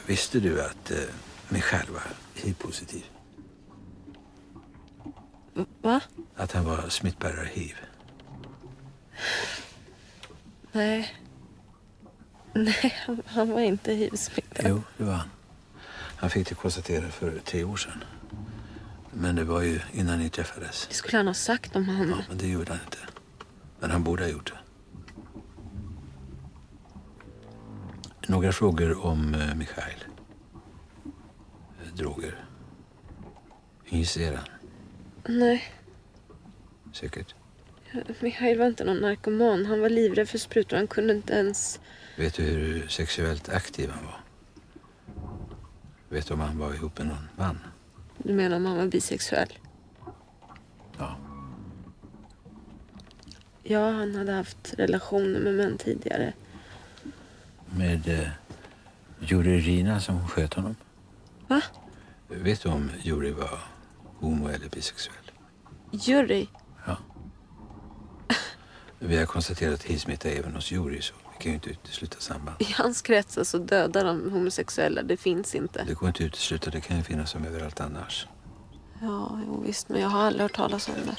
Visste du att Michail var HIV-positiv? Va? Att han var smittbärare HIV? Nej. Nej, han var inte HIV-smittad. Jo, det var han. Han fick det konstaterat för 3 år sedan. Men det var ju innan ni träffades. Det skulle han ha sagt om han... Ja, men det gjorde han inte. Men han borde ha gjort det. Några frågor om Michail. Droger. Injicerar han? Nej, Säkert. Michail var inte någon narkoman. Han var livrädd för sprutor. Han kunde inte ens... Vet du hur sexuellt aktiv han var? Vet du om han var ihop med någon man? Du menar om han var bisexuell? Ja. Ja, han hade haft relationer med män tidigare. Med Juri Rina som sköt honom? Va? Vet du om Juri var homo eller bisexuell? Juri? Ja. Vi har konstaterat HIV-smitta även hos Juri, så vi kan ju inte utesluta samband. I hans kretsar så dödar de homosexuella. Det finns inte. Det går inte att utesluta, det kan ju finnas som överallt annars. Ja, jo, visst. Men jag har aldrig hört talas om det.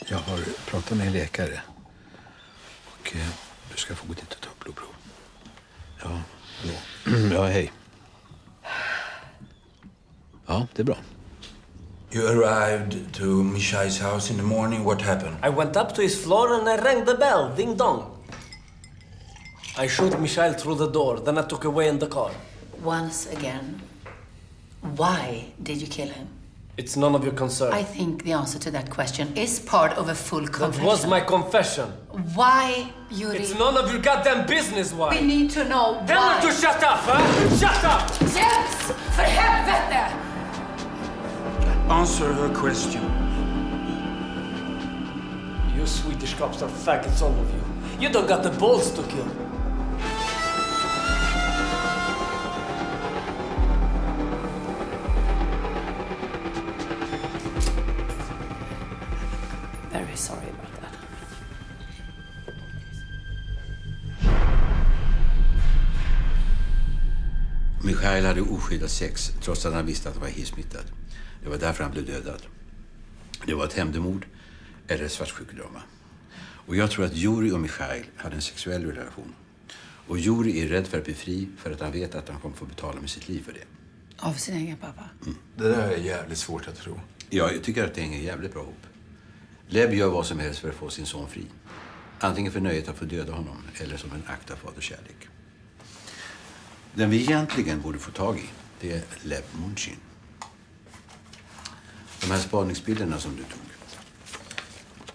Jag har pratat med en läkare. Och du ska få gå dit och ta blodprov. Ja, ja, hej. Ja, det är bra. You arrived to Michail's house in the morning. What happened? I went up to his floor and I rang the bell. Ding dong. I shot Michail through the door. Then I took away in the car. Once again, Why did you kill him? It's none of your concern. I think the answer to that question is part of a full confession. That was my confession. Why, Yuri? It's none of your goddamn business why. We need to know Tell why. her to shut up, huh? Shut up! Jens! För helvete! Answer her question. You Swedish cops are faggots, all of you. You don't got the balls to kill. Very sorry about that. Mikhail hade oskyddat sex trots att han visste att han var HIV-smittad. Det var därför han blev dödad. Det var ett hämndemord eller ett svartsjukedrama. Och jag tror att Yuri och Mikhail hade en sexuell relation. Och Yuri är rädd för att bli fri för att han vet att han kommer få betala med sitt liv för det. Av sin egen pappa? Det där är jävligt svårt att tro. Ja, jag tycker att det hänger jävligt bra ihop. Leb gör vad som helst för att få sin son fri. Antingen för nöjet att få döda honom eller som en akt av faderskärlek. Den vi egentligen borde få tag i, det är Leb Munchin. De här spaningsbilderna som du tog.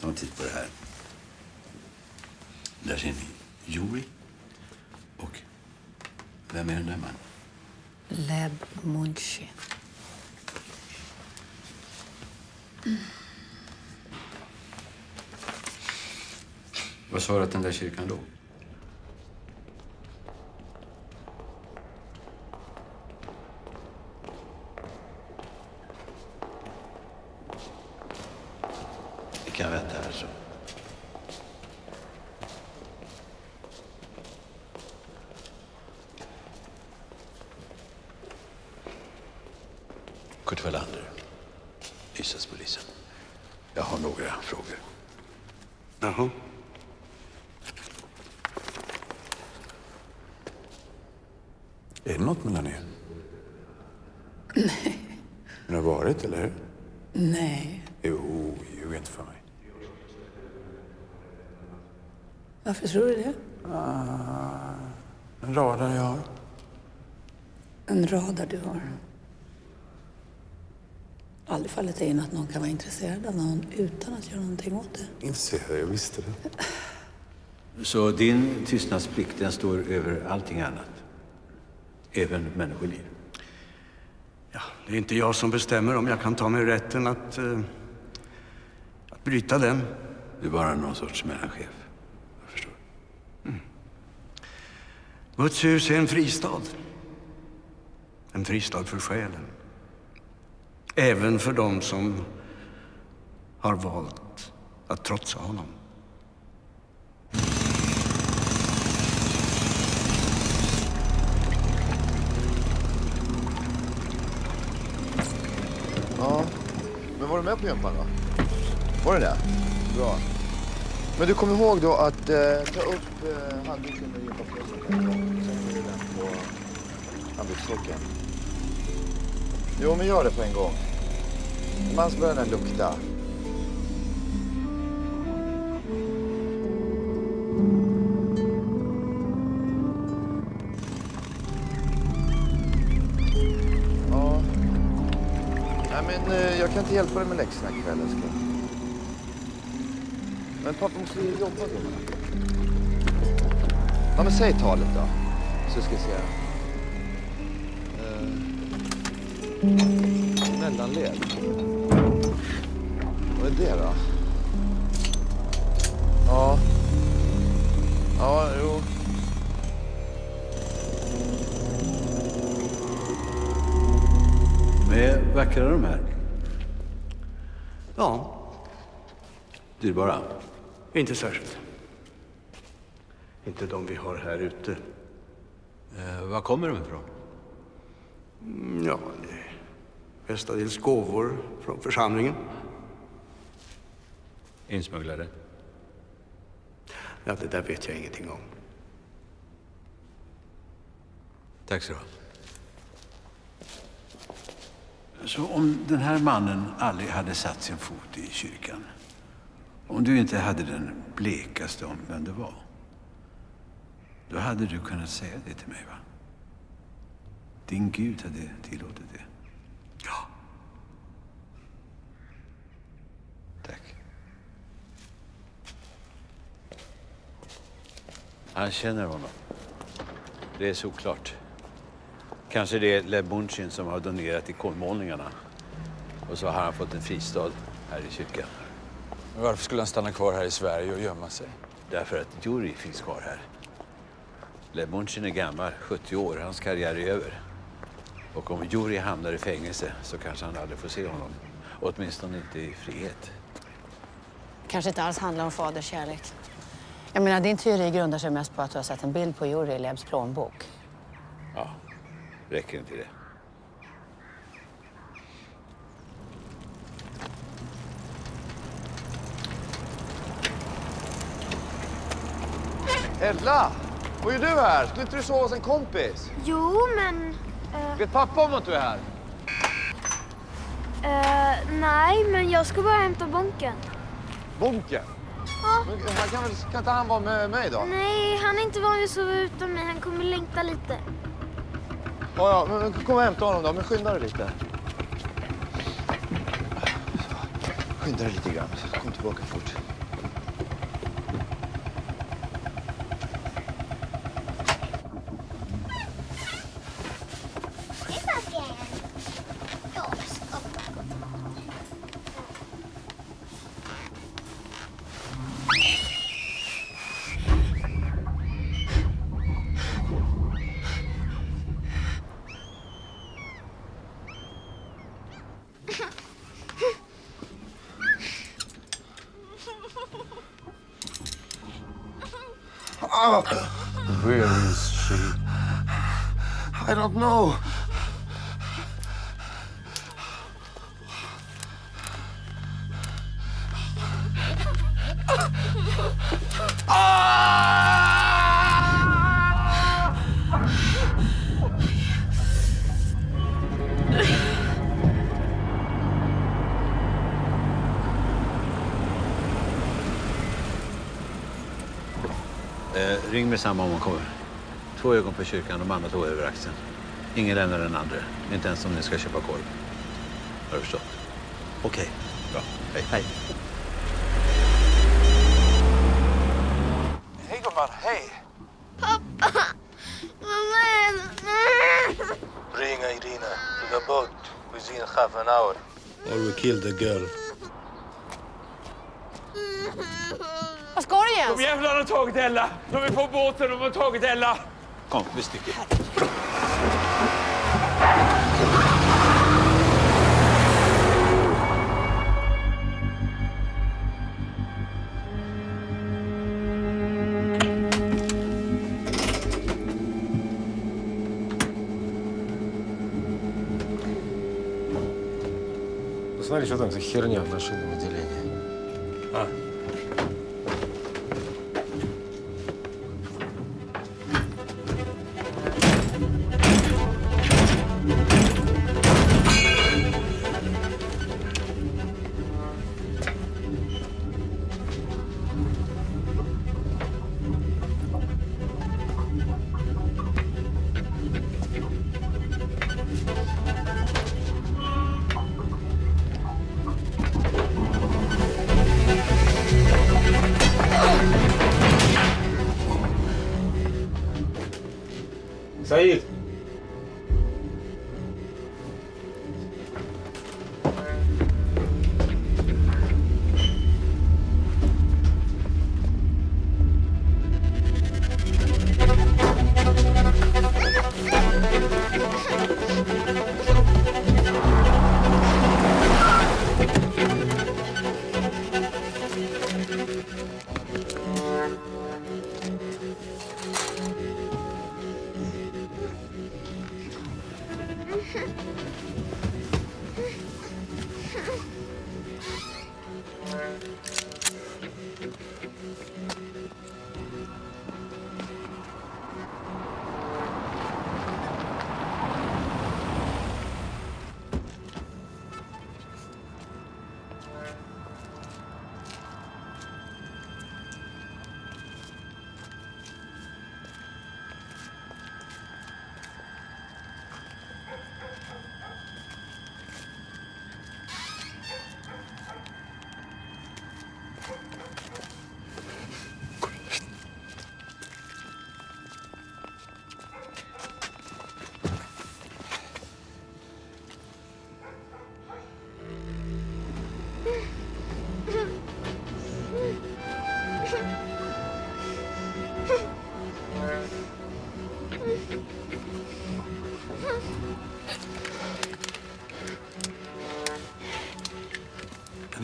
Ta en titt på det här. Där ser ni Yuri. Och vem är den där mannen? Leb Munchin. Vad sa du att den där kyrkan låg? Vi kan vänta här så. Kurt Wallander, Ystadspolisen. Jag har några frågor. Jaha. Är det något mellan er? Nej. Men det har varit, eller hur? Nej. Jo, ljug inte för mig. Varför tror du det? En radar jag har. En radar du har. Aldrig fallit dig in att någon kan vara intresserad av någon utan att göra någonting åt det. Intresserad, jag visste det. Så din tystnadsplikt, den står över allting annat? Även människoliv? Ja, det är inte jag som bestämmer om jag kan ta mig rätten att bryta den. Du är bara någon sorts mellanchef. Jag förstår. Guds hus är en fristad. En fristad för själen. Även för dem som har valt att trotsa honom. Ja, men var du med på gympan då? Var det det? Bra. Men du kommer ihåg då att ta upp handduken med gympapåsen. Sen är du den på handdukstorken. Jo, men gör det på en gång. Man ska börja lukta. Ja. Nej, men jag kan inte hjälpa dig med läxorna ikväll, älskling. Men pappa måste ju jobba då. Ja, men säg talet då. Så ska jag se. Mellanled. Vad är det då? Ja. Ja, jo. Är vackra de här? Ja. Dyrbara? Inte särskilt. Inte de vi har här ute. Var kommer de ifrån? Ja, det är mestadels gåvor från församlingen. Insmugglade? Ja, det där vet jag ingenting om. Tack så du ha. Så om den här mannen aldrig hade satt sin fot i kyrkan, om du inte hade den blekaste om vem det var, då hade du kunnat säga det till mig, va? Din Gud hade tillåtit det. Han känner honom. Det är såklart. Kanske det är Lev Munchin som har donerat till kolmålningarna. Och så har han fått en fristad här i kyrkan. Men varför skulle han stanna kvar här i Sverige och gömma sig? Därför att Yuri finns kvar här. Lev Munchin är gammal, 70 år. Hans karriär är över. Och om Yuri hamnar i fängelse så kanske han aldrig får se honom. Åtminstone inte i frihet. Kanske inte alls handlar om faders kärlek. Jag menar, din teori grundar sig mest på att du har sett en bild på Yuri i Levs plånbok. Ja, räcker inte det. Ella! Vad gör du här? Skulle inte du sova hos en kompis? Jo, men... Vet pappa om att du är här? Nej, men jag ska bara hämta bonken. Bonken? Ja. Men kan inte han vara med mig då? Nej, han är inte van vid att sova utan mig. Han kommer längta lite. Ja, men kom och hämta honom då. Men skynda dig lite. Skynda dig lite grann. Kom tillbaka fort. Where is she? I don't know. Ring med samma om hon kommer. 2 ögon på kyrkan, de andra 2 över axeln. Ingen lämnar den andra. Inte ens om ni ska köpa korv. Har du förstått? Okej. Bra. Hej. Hej. Hej gumman, hej! Pappa! Mamma är... Ring Irina to the boat within half an hour. Or we kill the girl. Vad ska du Jens? De jävlarna har tagit Ella. De är på båten, de har tagit Ella. Kom, vi sticker. Посмотри, что там за херня в машинном отделении. А. Саид!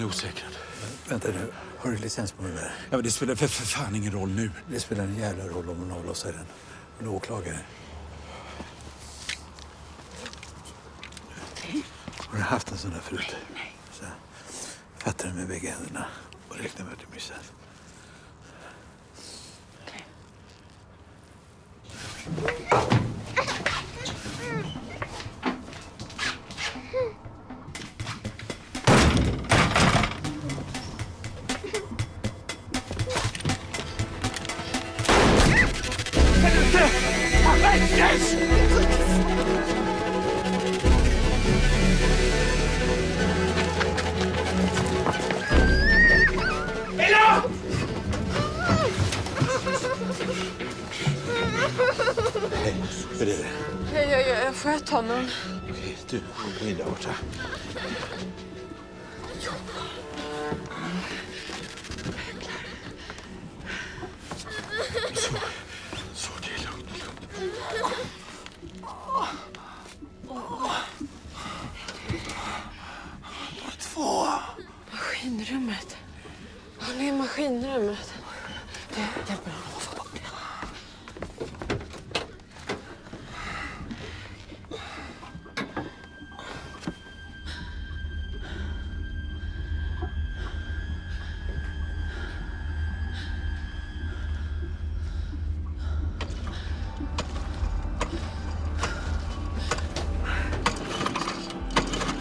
osäkrad. Vänta nu, har du licens på den där? Ja, men det spelar för fan ingen roll nu. Det spelar en jävla roll om hon avlossar den. En åklagare. Har du haft en sån där förut? Så här. Fattar den med bägge händerna och räkna med att du missar. Hur är det? Jag sköt honom. Okej, du, gå in där borta. Så, det är lugnt. Två. Maskinrummet. Han är i maskinrummet. Du, hjälper honom att få bort det.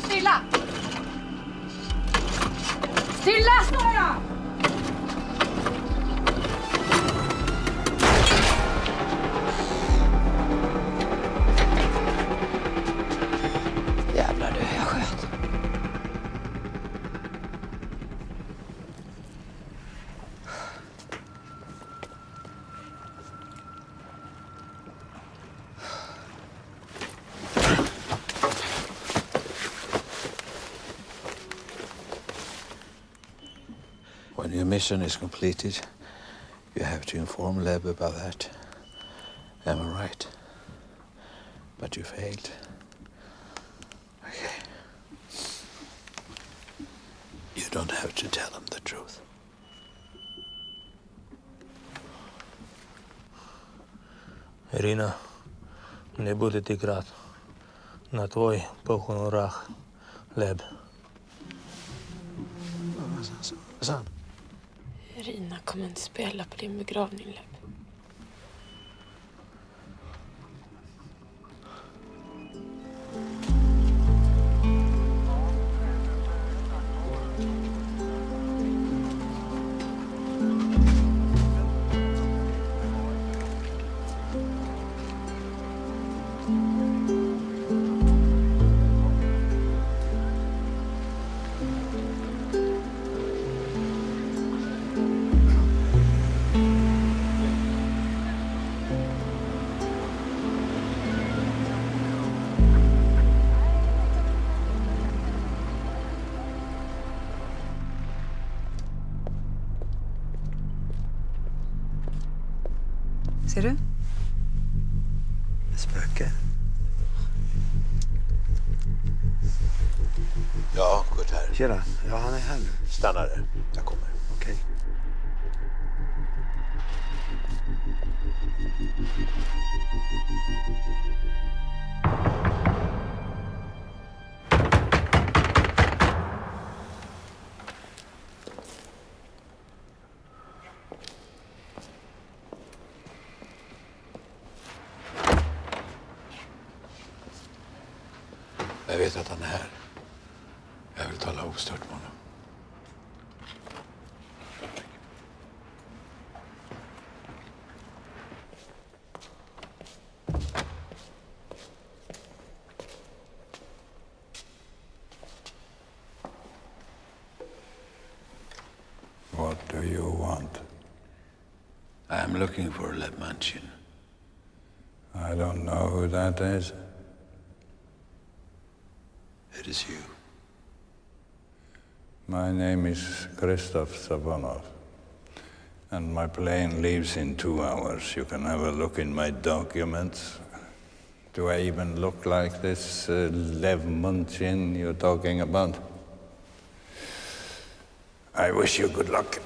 Stilla! Stilla, står jag! Jävlar du, jag sköt. When your mission is completed, you have to inform Leb about that. Am I right? But you failed. Okay. You don't have to tell him the truth. Ирина, не будет играть на твой похоронах, Leb. Vad sa han? Irina kommer inte spela på din begravning, Leb. Ser du? Spöke. Ja, Kurt här. Tjena. Ja, han är här nu. Stanna där. Jag kommer. Okej. Jag vet att han är här. Jag vill tala ostört med honom. What do you want? I am looking for Leb Munchin. I don't know who that is. It is you. My name is Christoph Savanov. And my plane leaves in 2 hours. You can have a look in my documents. Do I even look like this Lev Munchin you're talking about? I wish you good luck.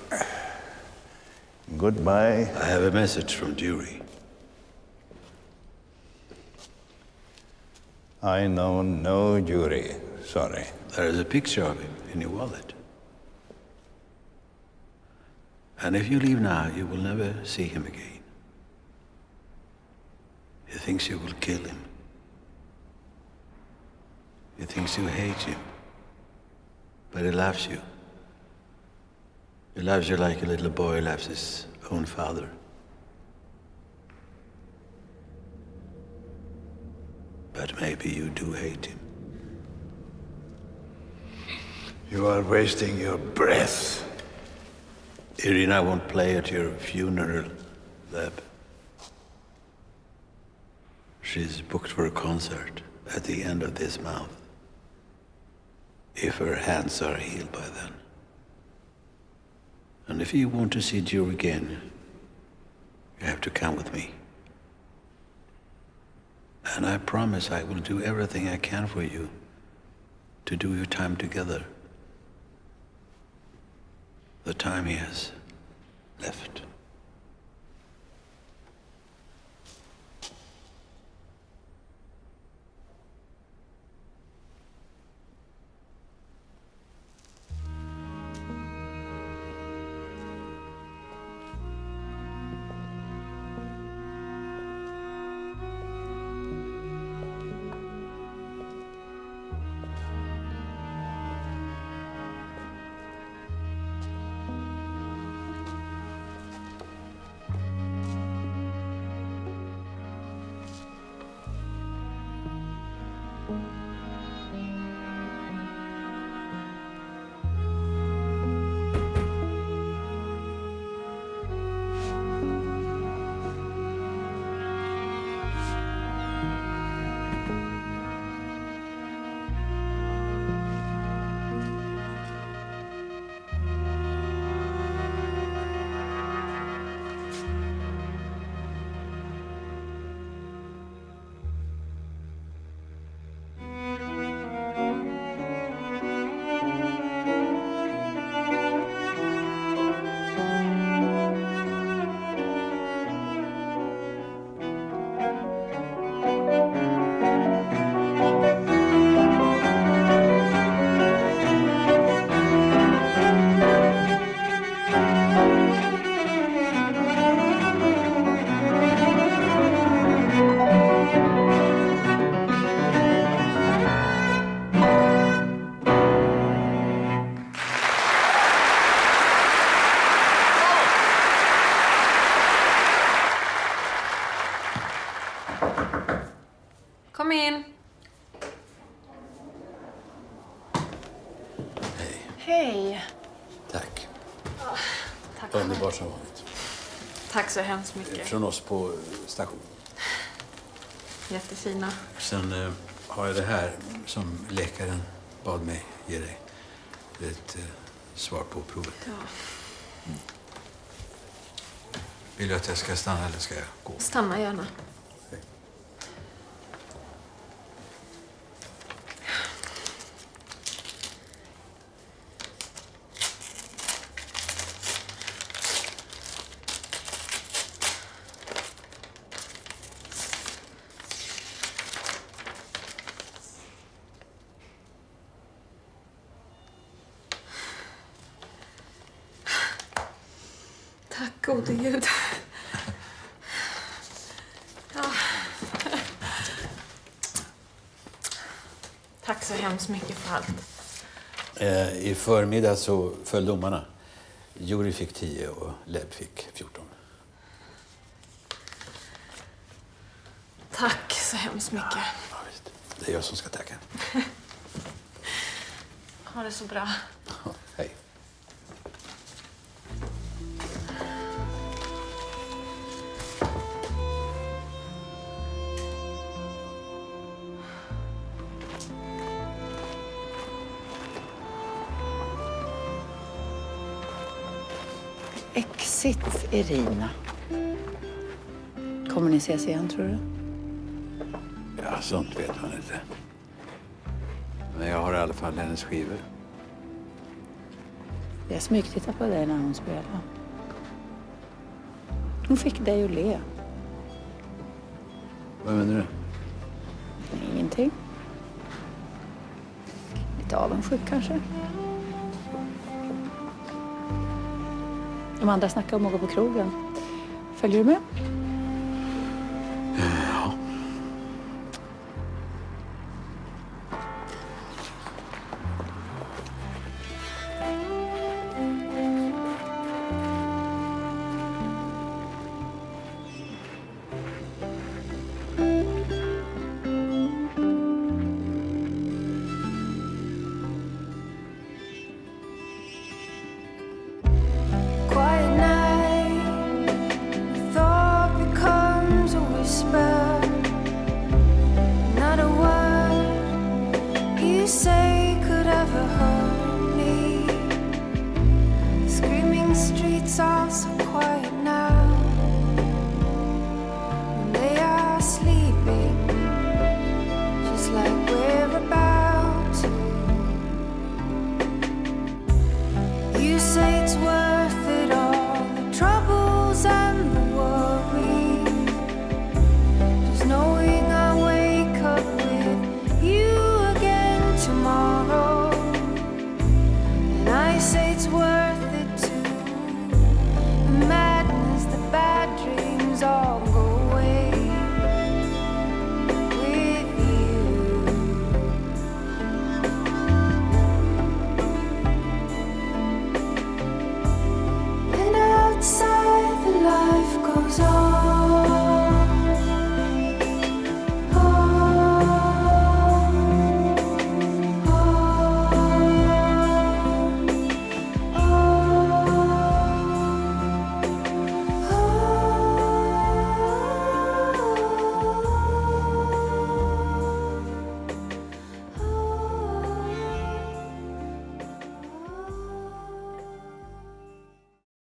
Goodbye. I have a message from jury. I know no jury. Sorry. There is a picture of him in your wallet. And if you leave now, you will never see him again. He thinks you will kill him. He thinks you hate him. But he loves you. He loves you like a little boy loves his own father. But maybe you do hate him. You are wasting your breath. Irina won't play at your funeral, Leb. She's booked for a concert at the end of this month. If her hands are healed by then. And if you want to see Joe again, you have to come with me. And I promise I will do everything I can for you to do your time together. The time he has left. Kom in. Hej. Tack. Tack. Underbart som vanligt. Tack så hemskt mycket. Från oss på station. Jättefina. Sen har jag det här som läkaren bad mig ge dig. Det är ett svar på provet. Ja. Vill du att jag ska stanna eller ska jag gå? Stanna gärna. Tack gode Gud. Ja. Tack så hemskt mycket för allt. I förmiddag så föll domarna. Jury fick 10 och Leb fick 14. Tack så hemskt mycket. Ja, visst. Det är jag som ska tacka. Ha det så bra. Hej. Exit Irina. Kommer ni ses igen, tror du? Ja, sånt vet man inte. Men jag har i alla fall hennes skivor. Jag smygtittade på dig när hon spelade. Hon fick dig att le. Vad menar du? Ingenting. Lite avundsjuk kanske. De andra snackar om att gå på krogen. Följer du med? Ja. Quiet night, thought becomes a whisper. Not a word you say could ever hurt me. Screaming streets are so